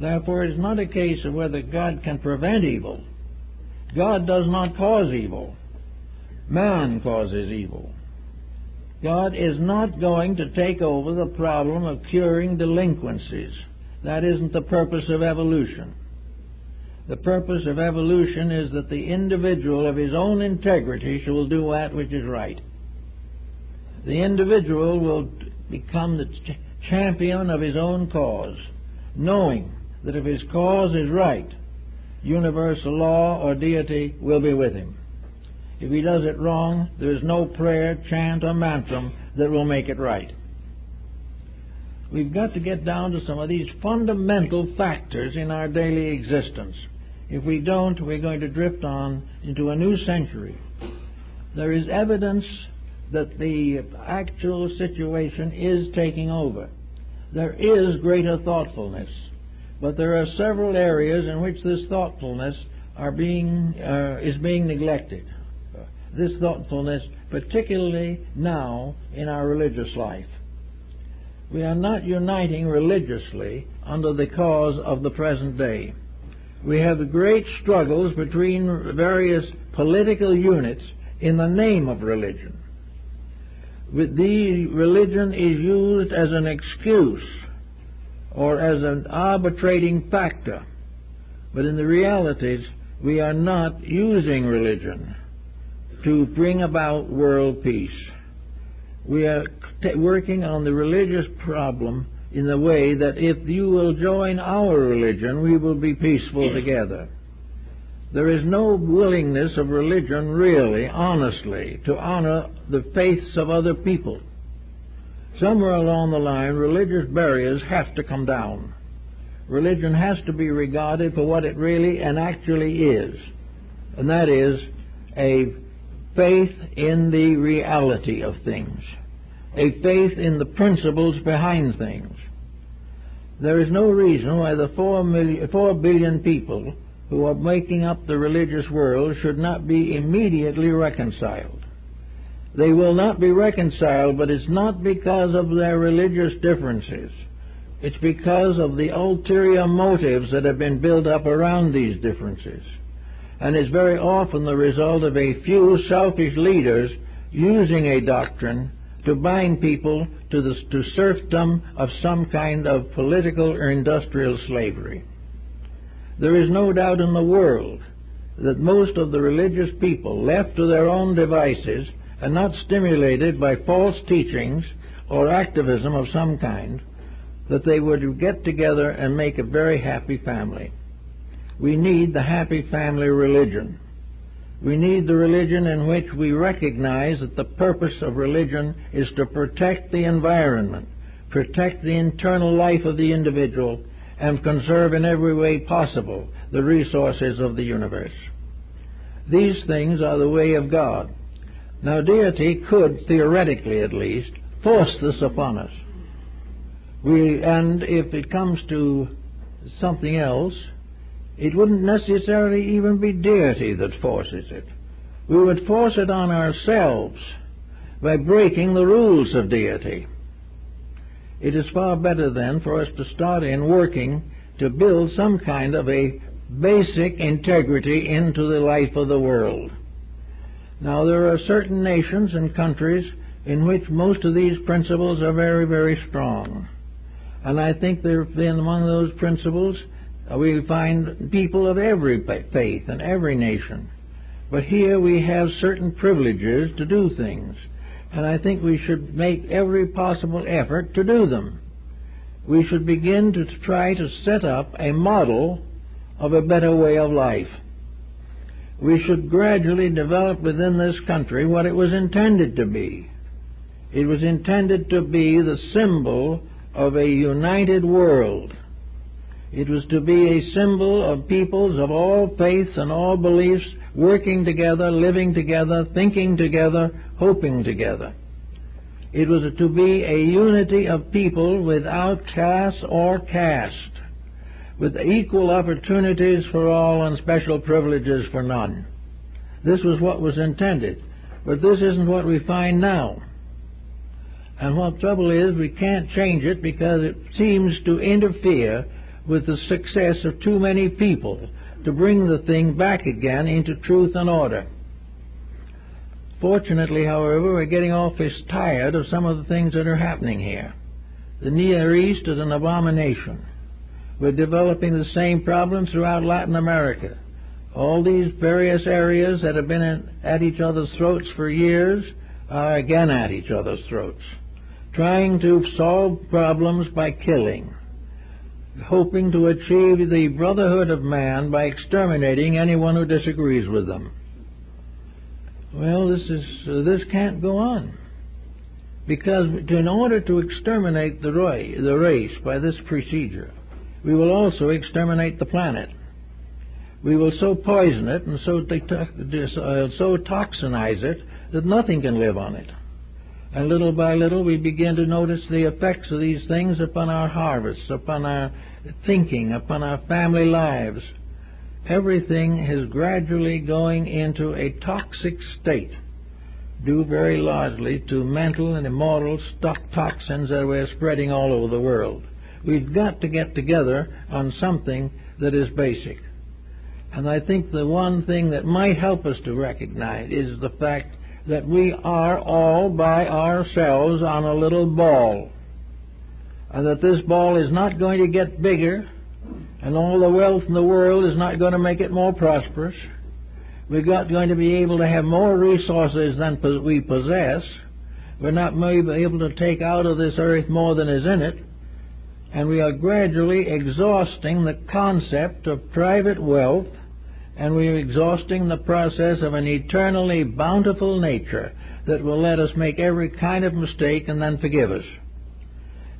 Therefore, it is not a case of whether God can prevent evil. God does not cause evil. Man causes evil. God is not going to take over the problem of curing delinquencies. That isn't the purpose of evolution. The purpose of evolution is that the individual of his own integrity shall do that which is right. The individual will become the champion of his own cause, knowing that if his cause is right, universal law or deity will be with him. If he does it wrong, there is no prayer, chant, or mantram that will make it right. We've got to get down to some of these fundamental factors in our daily existence. If we don't, we're going to drift on into a new century. There is evidence that the actual situation is taking over. There is greater thoughtfulness, but there are several areas in which this thoughtfulness is being neglected. This thoughtfulness, particularly now in our religious life. We are not uniting religiously under the cause of the present day. We have great struggles between various political units in the name of religion. Religion is used as an excuse or as an arbitrating factor. But in the realities, we are not using religion to bring about world peace. We are working on the religious problem in the way that if you will join our religion, we will be peaceful together. There is no willingness of religion really, honestly, to honor the faiths of other people. Somewhere along the line, religious barriers have to come down. Religion has to be regarded for what it really and actually is, and that is a faith in the reality of things, a faith in the principles behind things. There is no reason why the 4 billion people who are making up the religious world should not be immediately reconciled. They will not be reconciled, but it's not because of their religious differences. It's because of the ulterior motives that have been built up around these differences. And it's very often the result of a few selfish leaders using a doctrine to bind people to serfdom of some kind of political or industrial slavery. There is no doubt in the world that most of the religious people, left to their own devices and not stimulated by false teachings or activism of some kind, that they would get together and make a very happy family. We need the happy family religion. We need the religion in which we recognize that the purpose of religion is to protect the environment, protect the internal life of the individual, and conserve in every way possible the resources of the universe. These things are the way of God. Now, deity could, theoretically at least, force this upon us. And if it comes to something else, it wouldn't necessarily even be deity that forces it. We would force it on ourselves by breaking the rules of deity. It is far better then for us to start in working to build some kind of a basic integrity into the life of the world. Now, there are certain nations and countries in which most of these principles are very, very strong. And I think among those principles we find people of every faith and every nation. But here we have certain privileges to do things, and I think we should make every possible effort to do them. We should begin to try to set up a model of a better way of life. We should gradually develop within this country what it was intended to be. It was intended to be the symbol of a united world. It was to be a symbol of peoples of all faiths and all beliefs working together, living together, thinking together, hoping together. It was to be a unity of people without class or caste, with equal opportunities for all and special privileges for none. This was what was intended, but this isn't what we find now. And what trouble is, we can't change it because it seems to interfere with the success of too many people to bring the thing back again into truth and order. Fortunately, however, we're getting awfully tired of some of the things that are happening here. The Near East is an abomination. We're developing the same problems throughout Latin America. All these various areas that have been at each other's throats for years are again at each other's throats, trying to solve problems by killing, hoping to achieve the brotherhood of man by exterminating anyone who disagrees with them. Well, this can't go on, because in order to exterminate the race by this procedure, we will also exterminate the planet. We will so poison it and so toxinize it that nothing can live on it. And little by little we begin to notice the effects of these things upon our harvests, upon our thinking, upon our family lives. Everything is gradually going into a toxic state, due very largely to mental and immortal toxins that we're spreading all over the world. We've got to get together on something that is basic. And I think the one thing that might help us to recognize is the fact that we are all by ourselves on a little ball, and that this ball is not going to get bigger, and all the wealth in the world is not going to make it more prosperous. We're not going to be able to have more resources than we possess. We're not able to take out of this earth more than is in it, and we are gradually exhausting the concept of private wealth, and we are exhausting the process of an eternally bountiful nature that will let us make every kind of mistake and then forgive us.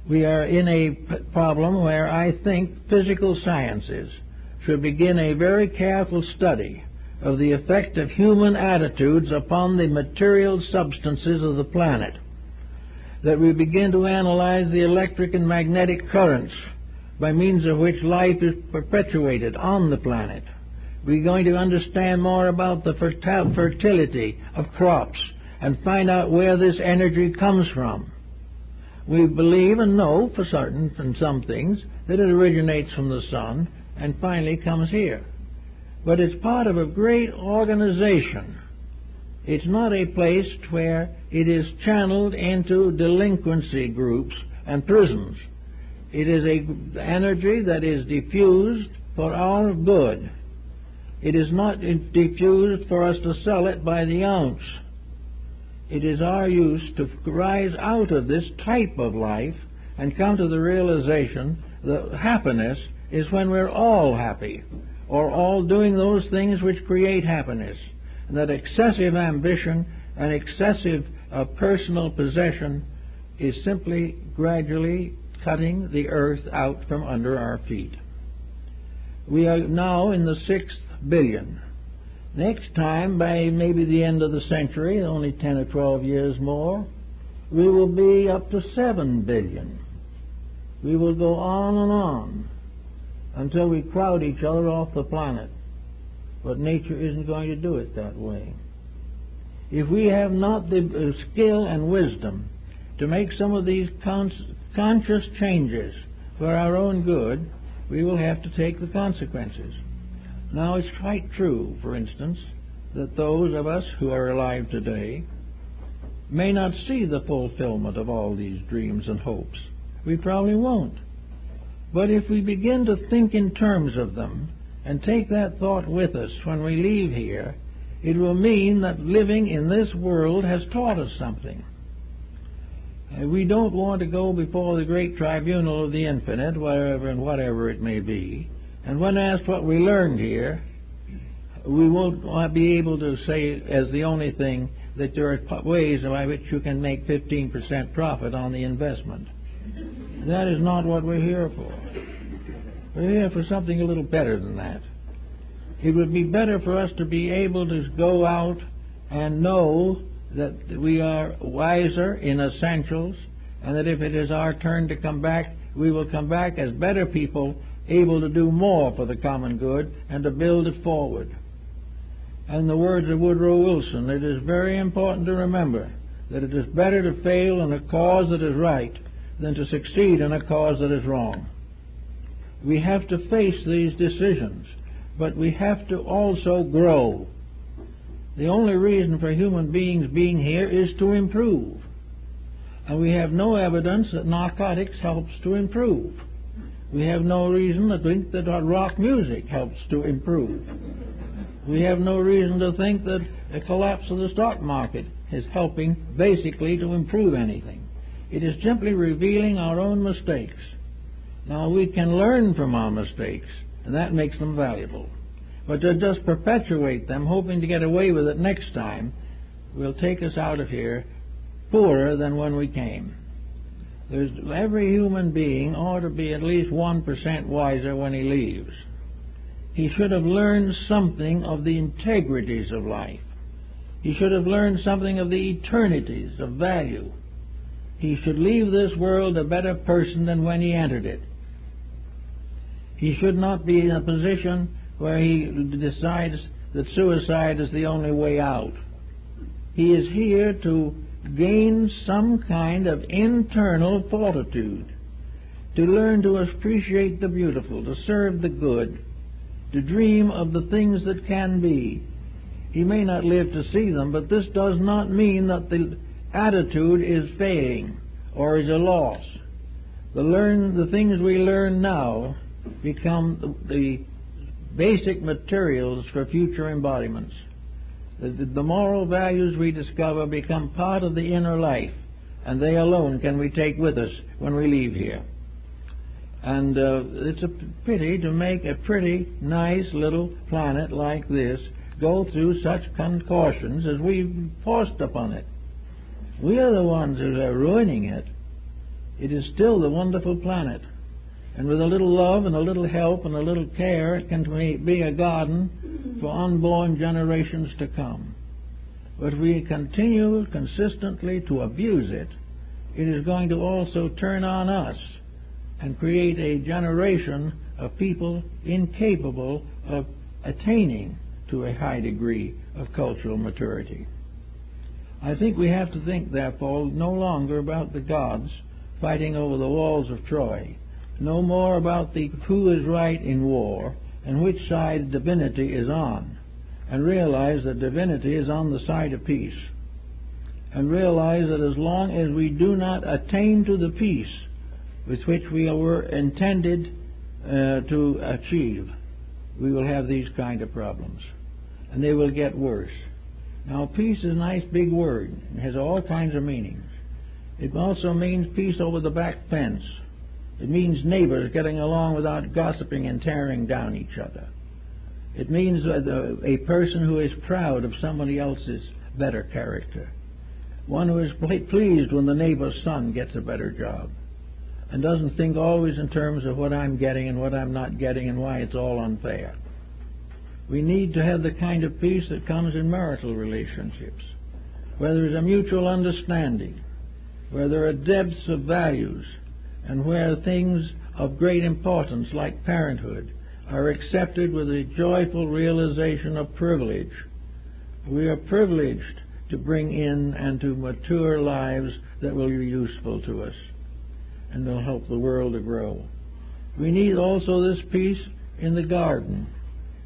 We are in a problem where I think physical sciences should begin a very careful study of the effect of human attitudes upon the material substances of the planet, that we begin to analyze the electric and magnetic currents by means of which life is perpetuated on the planet. We're going to understand more about the fertility of crops and find out where this energy comes from. We believe and know for certain from some things that it originates from the sun and finally comes here. But it's part of a great organization. It's not a place where it is channeled into delinquency groups and prisons. It is an energy that is diffused for our good. It is not diffused for us to sell it by the ounce. It is our use to rise out of this type of life and come to the realization that happiness is when we're all happy, or all doing those things which create happiness, and that excessive ambition and excessive personal possession is simply gradually cutting the earth out from under our feet. We are now in the 6th billion. Next time, by maybe the end of the century, only 10 or 12 years more, we will be up to 7 billion. We will go on and on until we crowd each other off the planet. But nature isn't going to do it that way. If we have not the skill and wisdom to make some of these conscious changes for our own good, we will have to take the consequences. Now, it's quite true, for instance, that those of us who are alive today may not see the fulfillment of all these dreams and hopes. We probably won't. But if we begin to think in terms of them and take that thought with us when we leave here, it will mean that living in this world has taught us something. We don't want to go before the great tribunal of the infinite, whatever it may be, and when asked what we learned here, we won't be able to say as the only thing that there are ways by which you can make 15% profit on the investment. That is not what we're here for. We're here for something a little better than that. It would be better for us to be able to go out and know that we are wiser in essentials, and that if it is our turn to come back, we will come back as better people, able to do more for the common good and to build it forward. In the words of Woodrow Wilson, it is very important to remember that it is better to fail in a cause that is right than to succeed in a cause that is wrong. We have to face these decisions, but we have to also grow. The only reason for human beings being here is to improve. And we have no evidence that narcotics helps to improve. We have no reason to think that rock music helps to improve. We have no reason to think that a collapse of the stock market is helping basically to improve anything. It is simply revealing our own mistakes. Now, we can learn from our mistakes, and that makes them valuable. But to just perpetuate them, hoping to get away with it next time, will take us out of here poorer than when we came. Every human being ought to be at least 1% wiser when he leaves. He should have learned something of the integrities of life. He should have learned something of the eternities of value. He should leave this world a better person than when he entered it. He should not be in a position where he decides that suicide is the only way out. He is here to gain some kind of internal fortitude, to learn to appreciate the beautiful, to serve the good, to dream of the things that can be. He may not live to see them, but this does not mean that the attitude is failing or is a loss. The things we learn now become the basic materials for future embodiments. The moral values we discover become part of the inner life, and they alone can we take with us when we leave here. And it's a pity to make a pretty nice little planet like this go through such contortions as we've forced upon it. We are the ones who are ruining it. It is still the wonderful planet. And with a little love and a little help and a little care, it can be a garden for unborn generations to come. But if we continue consistently to abuse it, it is going to also turn on us and create a generation of people incapable of attaining to a high degree of cultural maturity. I think we have to think, therefore, no longer about the gods fighting over the walls of Troy, no more about who is right in war and which side divinity is on, and realize that divinity is on the side of peace, and realize that as long as we do not attain to the peace with which we were intended to achieve, we will have these kind of problems, and they will get worse. Now, peace is a nice big word. It has all kinds of meanings. It also means peace over the back fence. It means neighbors getting along without gossiping and tearing down each other. It means a person who is proud of somebody else's better character. One who is pleased when the neighbor's son gets a better job and doesn't think always in terms of what I'm getting and what I'm not getting and why it's all unfair. We need to have the kind of peace that comes in marital relationships, where there is a mutual understanding, where there are depths of values, and where things of great importance like parenthood are accepted with a joyful realization of privilege. We are privileged to bring in and to mature lives that will be useful to us and will help the world to grow. We need also this peace in the garden,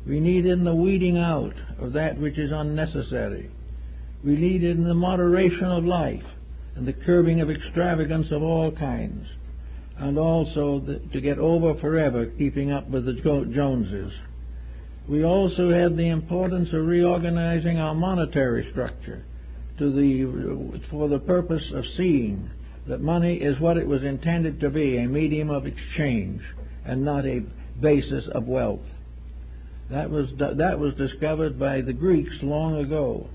We need it in the weeding out of that which is unnecessary. We need it in the moderation of life and the curbing of extravagance of all kinds, and also to get over forever keeping up with the Joneses. We also have the importance of reorganizing our monetary structure for the purpose of seeing that money is what it was intended to be, a medium of exchange and not a basis of wealth. That was discovered by the Greeks long ago,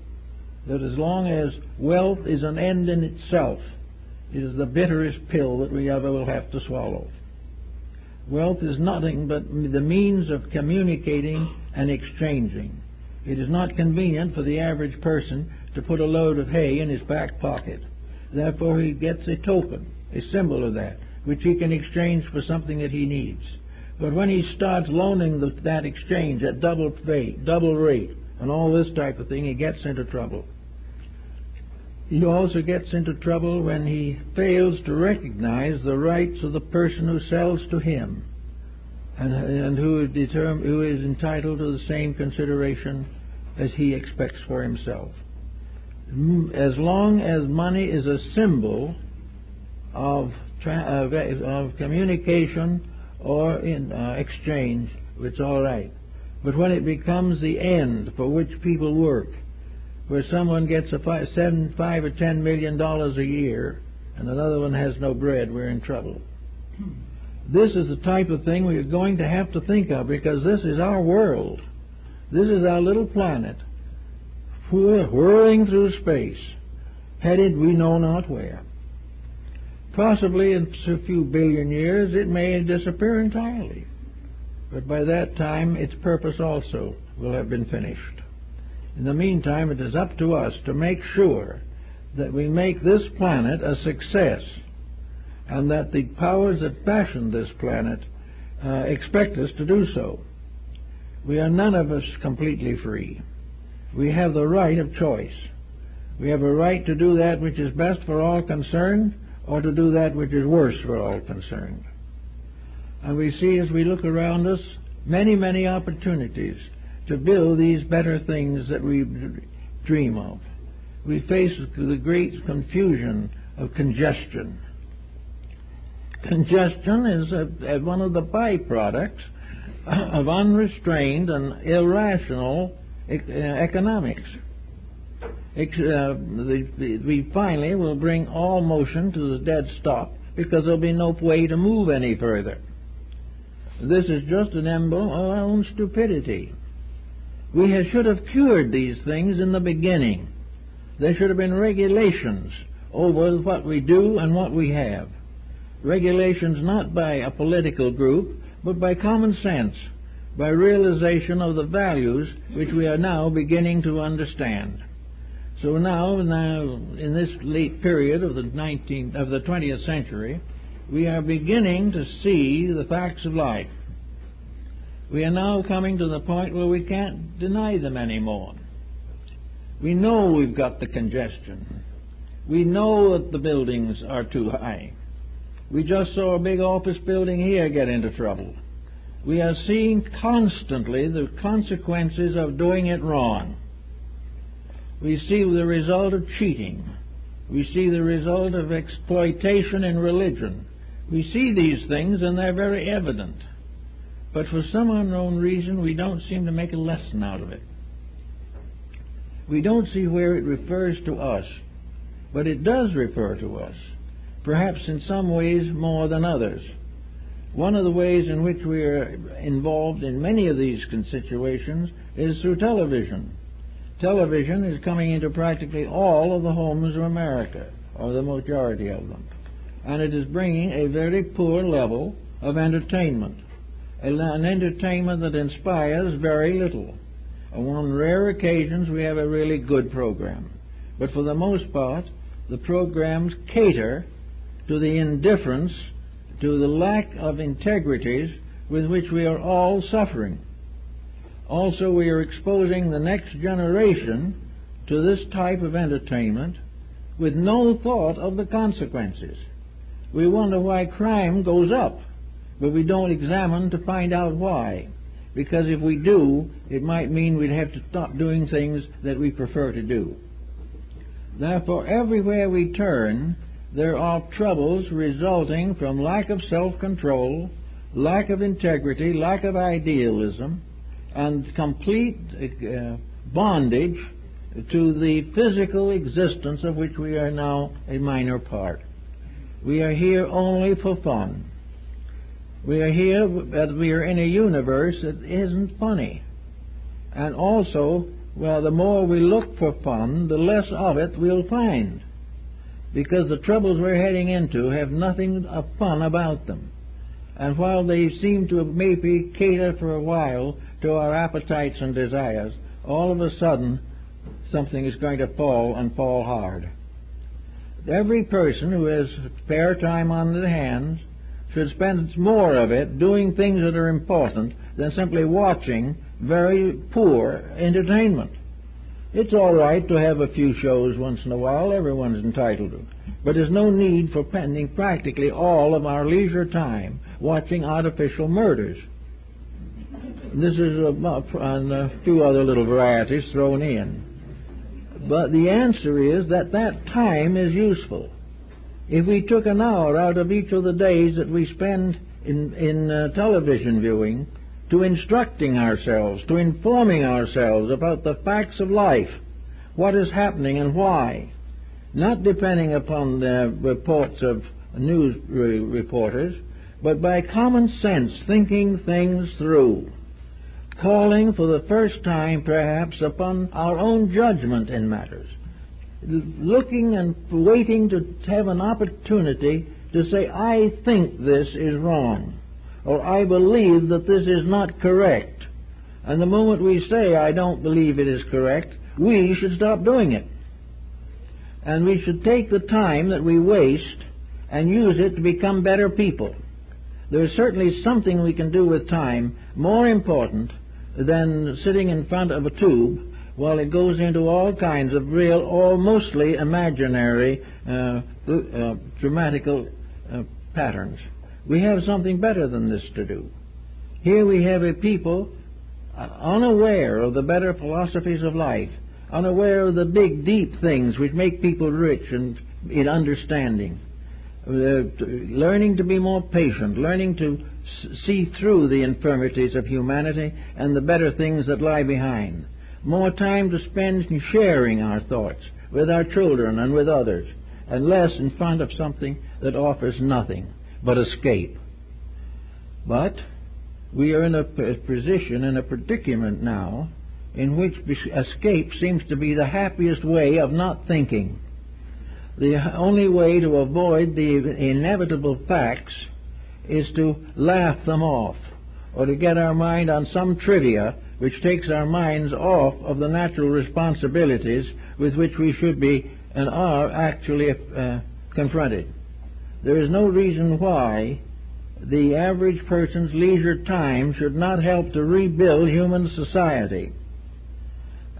that as long as wealth is an end in itself, it is the bitterest pill that we ever will have to swallow. Wealth is nothing but the means of communicating and exchanging. It is not convenient for the average person to put a load of hay in his back pocket. Therefore he gets a token, a symbol of that, which he can exchange for something that he needs. But when he starts loaning that exchange at double rate, and all this type of thing, he gets into trouble. He also gets into trouble when he fails to recognize the rights of the person who sells to him and who is entitled to the same consideration as he expects for himself. As long as money is a symbol of communication or in exchange, it's all right. But when it becomes the end for which people work, where someone gets $5 or $10 million a year and another one has no bread, we're in trouble. This is the type of thing we're going to have to think of, because this is our world. This is our little planet, whirling through space, headed we know not where. Possibly in a few billion years it may disappear entirely, but by that time its purpose also will have been finished. In the meantime, it is up to us to make sure that we make this planet a success, and that the powers that fashioned this planet expect us to do so. We are none of us completely free. We have the right of choice. We have a right to do that which is best for all concerned, or to do that which is worse for all concerned. And we see, as we look around us, many, many opportunities to build these better things that we dream of. We face the great confusion of congestion. Congestion is one of the byproducts of unrestrained and irrational economics. We finally will bring all motion to the dead stop, because there will be no way to move any further. This is just an emblem of our own stupidity. We should have cured these things in the beginning. There should have been regulations over what we do and what we have. Regulations not by a political group, but by common sense, by realization of the values which we are now beginning to understand. So now in this late period of the 20th century, we are beginning to see the facts of life. We are now coming to the point where we can't deny them anymore. We know we've got the congestion. We know that the buildings are too high. We just saw a big office building here get into trouble. We are seeing constantly the consequences of doing it wrong. We see the result of cheating. We see the result of exploitation in religion. We see these things, and they're very evident. But for some unknown reason, we don't seem to make a lesson out of it. We don't see where it refers to us, but it does refer to us, perhaps in some ways more than others. One of the ways in which we are involved in many of these situations is through television. Television is coming into practically all of the homes of America, or the majority of them, and it is bringing a very poor level of entertainment. An entertainment that inspires very little. On rare occasions we have a really good program, but for the most part the programs cater to the indifference, to the lack of integrities with which we are all suffering. Also, we are exposing the next generation to this type of entertainment with no thought of the consequences. We wonder why crime goes up, but we don't examine to find out why. because if we do, it might mean we'd have to stop doing things that we prefer to do. Therefore, everywhere we turn, there are troubles resulting from lack of self-control, lack of integrity, lack of idealism, and complete bondage to the physical existence of which we are now a minor part. We are here only for fun. We are here, but we are in a universe that isn't funny. And also, well, the more we look for fun, the less of it we'll find, because the troubles we're heading into have nothing of fun about them. And while they seem to maybe cater for a while to our appetites and desires, all of a sudden something is going to fall, and fall hard. Every person who has spare time on their hands should spend more of it doing things that are important than simply watching very poor entertainment. It's all right to have a few shows once in a while. Everyone's entitled to it. But there's no need for spending practically all of our leisure time watching artificial murders. This is and a few other little varieties thrown in. But the answer is that time is useful. If we took an hour out of each of the days that we spend in television viewing to instructing ourselves, to informing ourselves about the facts of life, what is happening and why, not depending upon the reports of news reporters, but by common sense, thinking things through, calling for the first time perhaps upon our own judgment in matters, looking and waiting to have an opportunity to say, I think this is wrong, or I believe that this is not correct. And the moment we say, I don't believe it is correct, we should stop doing it. And we should take the time that we waste and use it to become better people. There is certainly something we can do with time more important than sitting in front of a tube while it goes into all kinds of real or mostly imaginary dramatical patterns. We have something better than this to do. Here we have a people unaware of the better philosophies of life, unaware of the big, deep things which make people rich and in understanding, learning to be more patient, learning to see through the infirmities of humanity and the better things that lie behind. More time to spend in sharing our thoughts with our children and with others, and less in front of something that offers nothing but escape. But we are in a position, in a predicament now, in which escape seems to be the happiest way of not thinking. The only way to avoid the inevitable facts is to laugh them off, or to get our mind on some trivia which takes our minds off of the natural responsibilities with which we should be and are actually confronted. There is no reason why the average person's leisure time should not help to rebuild human society.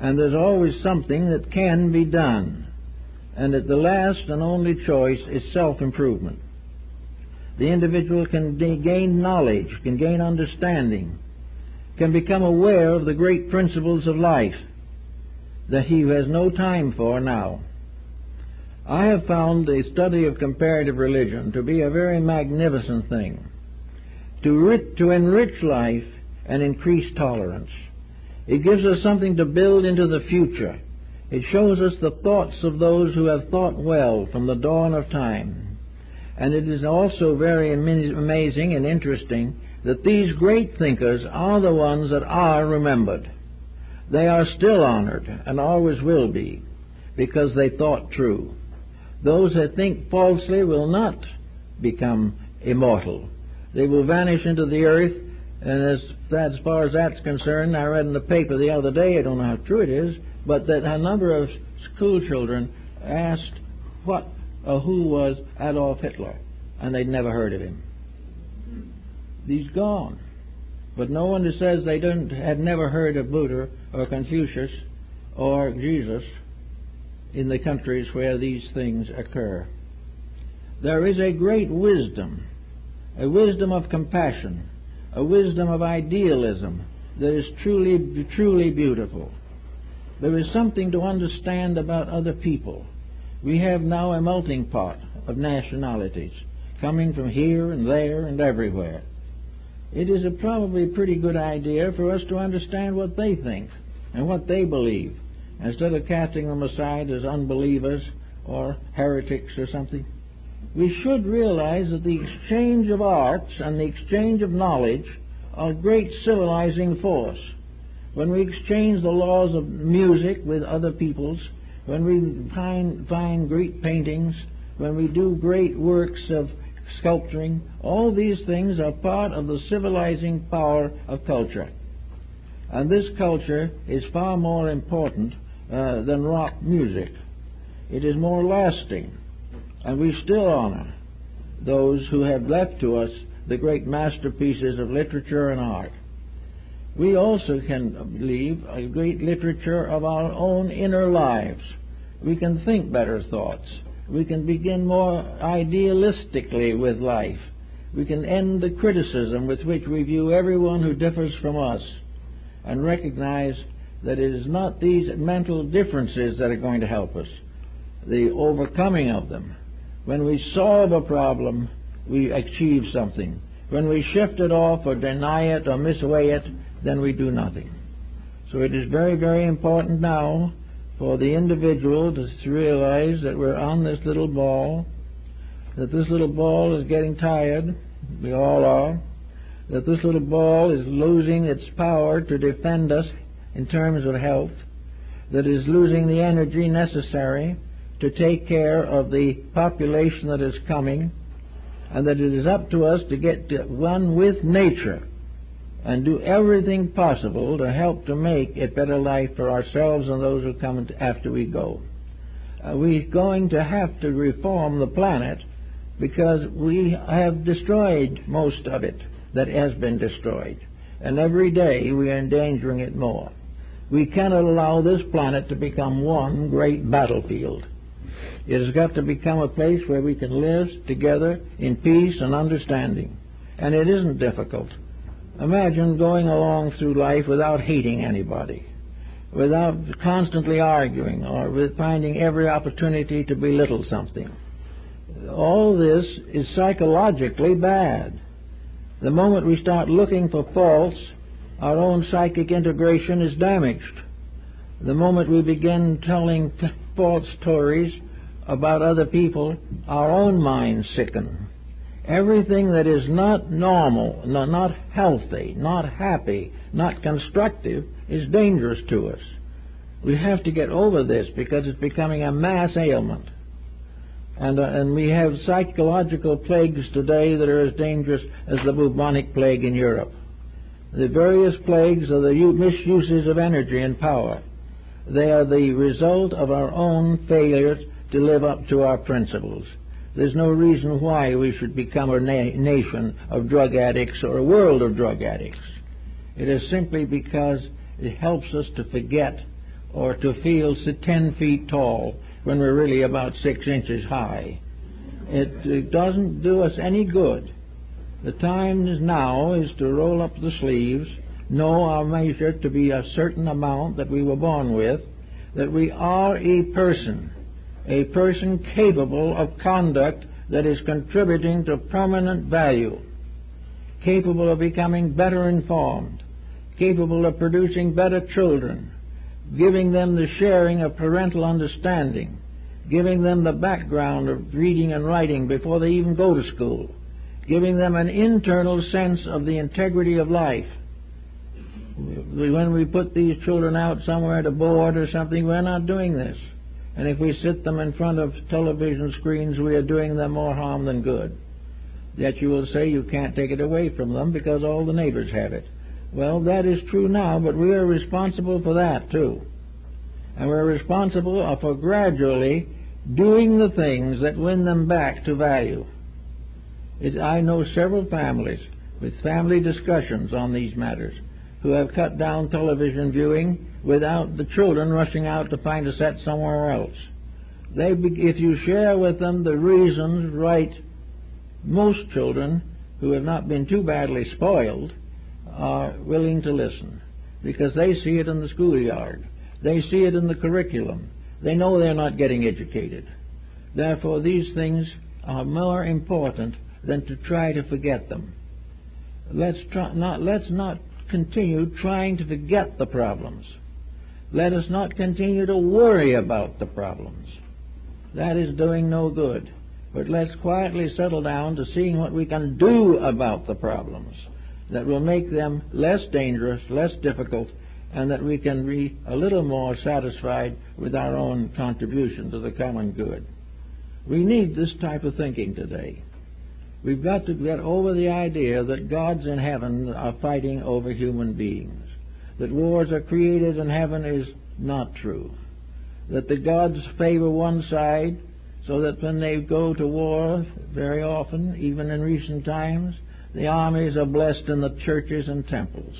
And there's always something that can be done. And that the last and only choice is self-improvement. The individual can gain knowledge, can gain understanding, can become aware of the great principles of life that he has no time for now. I have found the study of comparative religion to be a very magnificent thing, to enrich life and increase tolerance. It gives us something to build into the future. It shows us the thoughts of those who have thought well from the dawn of time. And it is also very amazing and interesting that these great thinkers are the ones that are remembered. They are still honored and always will be, because they thought true. Those that think falsely will not become immortal. They will vanish into the earth, and as far as that's concerned, I read in the paper the other day, I don't know how true it is, but that a number of school children asked who was Adolf Hitler, and they'd never heard of him. He's gone. But no one that says they had never heard of Buddha or Confucius or Jesus in the countries where these things occur. There is a great wisdom, a wisdom of compassion, a wisdom of idealism that is truly, truly beautiful. There is something to understand about other people. We have now a melting pot of nationalities coming from here and there and everywhere. It is probably a pretty good idea for us to understand what they think and what they believe, instead of casting them aside as unbelievers or heretics or something. We should realize that the exchange of arts and the exchange of knowledge are a great civilizing force. When we exchange the laws of music with other peoples, when we find great paintings, when we do great works of sculpturing, all these things are part of the civilizing power of culture. And this culture is far more important than rock music. It is more lasting, and we still honor those who have left to us the great masterpieces of literature and art. We also can leave a great literature of our own inner lives. We can think better thoughts. We can begin more idealistically with life. We can end the criticism with which we view everyone who differs from us, and recognize that it is not these mental differences that are going to help us, the overcoming of them. When we solve a problem, we achieve something. When we shift it off or deny it or misweigh it, then we do nothing. So it is very, very important now for the individual to realize that we're on this little ball, that this little ball is getting tired, we all are, that this little ball is losing its power to defend us in terms of health, that is losing the energy necessary to take care of the population that is coming, and that it is up to us to get to one with nature and do everything possible to help to make a better life for ourselves and those who come after we go. We're going to have to reform the planet because we have destroyed most of it that has been destroyed, and every day we are endangering it more. We cannot allow this planet to become one great battlefield. It has got to become a place where we can live together in peace and understanding, and it isn't difficult. Imagine going along through life without hating anybody, without constantly arguing, or with finding every opportunity to belittle something. All this is psychologically bad. The moment we start looking for faults, our own psychic integration is damaged. The moment we begin telling false stories about other people, our own minds sicken. Everything that is not normal, not healthy, not happy, not constructive, is dangerous to us. We have to get over this because it's becoming a mass ailment. And we have psychological plagues today that are as dangerous as the bubonic plague in Europe. The various plagues are the misuses of energy and power. They are the result of our own failures to live up to our principles. There's no reason why we should become a nation of drug addicts or a world of drug addicts. It is simply because it helps us to forget or to feel 10 feet tall when we're really about 6 inches high. It doesn't do us any good. The time now is to roll up the sleeves, know our measure to be a certain amount that we were born with, that we are a person capable of conduct that is contributing to permanent value, capable of becoming better informed, capable of producing better children, giving them the sharing of parental understanding, giving them the background of reading and writing before they even go to school, giving them an internal sense of the integrity of life. When we put these children out somewhere to board or something, we're not doing this. And if we sit them in front of television screens, we are doing them more harm than good. Yet you will say you can't take it away from them because all the neighbors have it. Well, that is true now, but we are responsible for that too. And we're responsible for gradually doing the things that win them back to value. I know several families with family discussions on these matters who have cut down television viewing without the children rushing out to find a set somewhere else. If you share with them the reasons right, most children who have not been too badly spoiled are willing to listen. because they see it in the schoolyard. They see it in the curriculum. They know they're not getting educated. Therefore, these things are more important than to try to forget them. Let's not continue trying to forget the problems. Let us not continue to worry about the problems. That is doing no good. But let's quietly settle down to seeing what we can do about the problems that will make them less dangerous, less difficult, and that we can be a little more satisfied with our own contribution to the common good. We need this type of thinking today. We've got to get over the idea that gods in heaven are fighting over human beings, that wars are created in heaven is not true, that the gods favor one side so that when they go to war, very often, even in recent times, the armies are blessed in the churches and temples.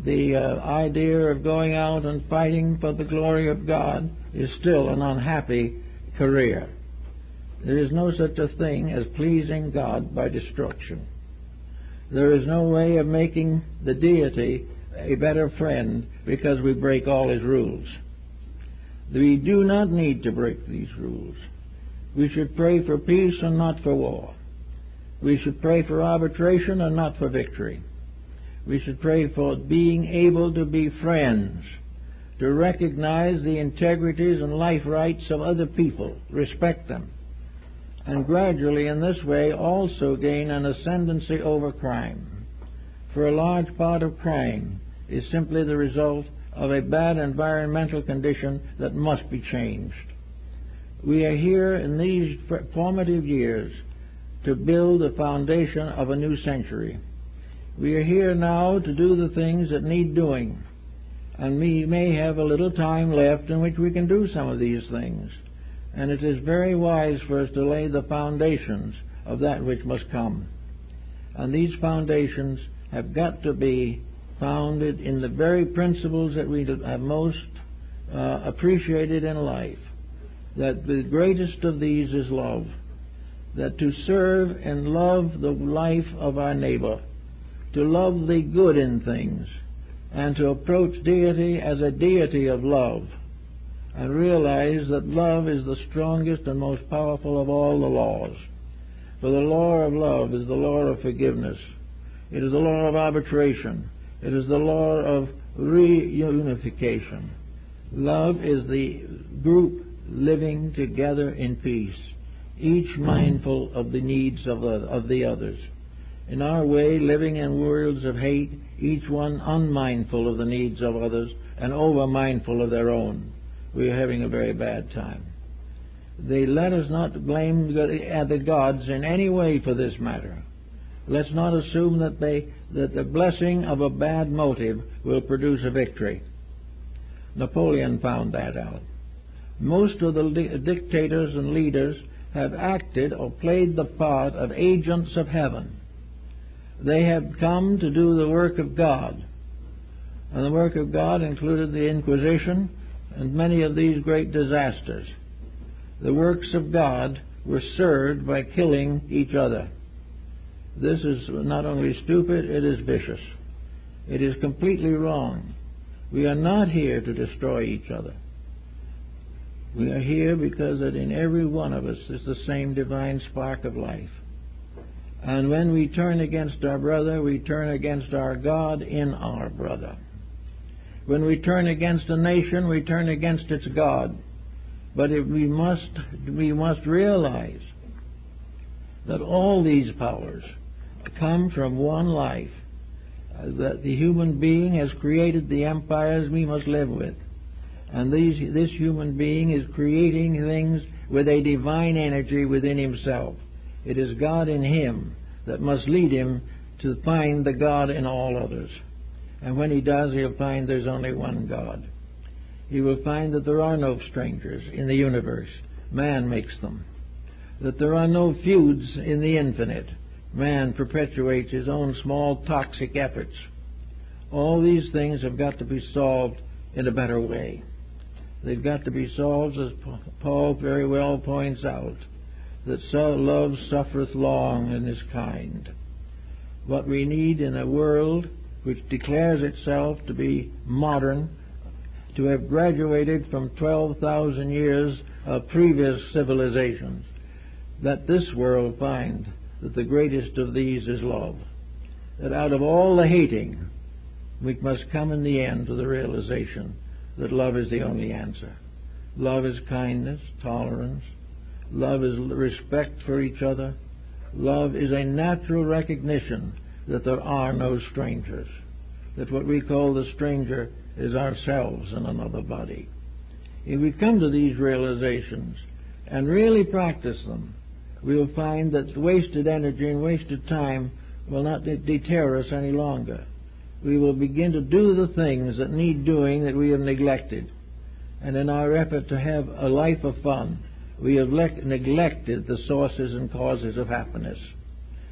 The idea of going out and fighting for the glory of God is still an unhappy career. There is no such a thing as pleasing God by destruction. There is no way of making the deity a better friend because we break all his rules. We do not need to break these rules. We should pray for peace and not for war. We should pray for arbitration and not for victory. We should pray for being able to be friends, to recognize the integrities and life rights of other people, respect them, and gradually in this way also gain an ascendancy over crime. For a large part of crime is simply the result of a bad environmental condition that must be changed. We are here in these formative years to build the foundation of a new century. We are here now to do the things that need doing, and we may have a little time left in which we can do some of these things. And it is very wise for us to lay the foundations of that which must come. And these foundations have got to be founded in the very principles that we have most appreciated in life. That the greatest of these is love. That to serve and love the life of our neighbor, to love the good in things, and to approach deity as a deity of love, and realize that love is the strongest and most powerful of all the laws. For the law of love is the law of forgiveness. It is the law of arbitration. It is the law of reunification. Love is the group living together in peace, each mindful of the needs of the others. In our way, living in worlds of hate, each one unmindful of the needs of others and over-mindful of their own. We are having a very bad time. Let us not blame the gods in any way for this matter. Let's not assume that the blessing of a bad motive will produce a victory. Napoleon found that out. Most of the dictators and leaders have acted or played the part of agents of heaven. They have come to do the work of God. And the work of God included the Inquisition and many of these great disasters. The works of God were served by killing each other. This is not only stupid, it is vicious. It is completely wrong. We are not here to destroy each other. We are here because that in every one of us is the same divine spark of life. And when we turn against our brother, we turn against our God in our brother. When we turn against a nation, we turn against its God. But we must realize that all these powers come from one life, that the human being has created the empires we must live with. And this human being is creating things with a divine energy within himself. It is God in him that must lead him to find the God in all others. And when he does, he'll find there's only one God. He will find that there are no strangers in the universe. Man makes them. That there are no feuds in the infinite. Man perpetuates his own small toxic efforts. All these things have got to be solved in a better way. They've got to be solved, as Paul very well points out, that love suffereth long and is kind. What we need in a world which declares itself to be modern, to have graduated from 12,000 years of previous civilizations, that this world find that the greatest of these is love. That out of all the hating, we must come in the end to the realization that love is the only answer. Love is kindness, tolerance. Love is respect for each other. Love is a natural recognition that there are no strangers, that what we call the stranger is ourselves in another body. If we come to these realizations and really practice them, we'll find that wasted energy and wasted time will not deter us any longer. We will begin to do the things that need doing that we have neglected. And in our effort to have a life of fun, we have neglected the sources and causes of happiness.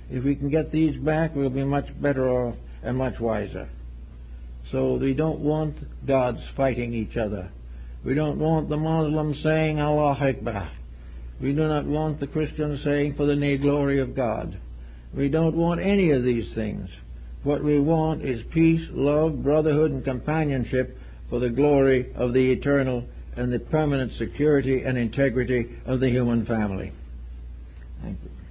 If we can get these back, we'll be much better off and much wiser. So we don't want gods fighting each other. We don't want the Muslims saying Allah Akbar. We do not want the Christians saying for the glory of God. We don't want any of these things. What we want is peace, love, brotherhood, and companionship for the glory of the eternal and the permanent security and integrity of the human family. Thank you.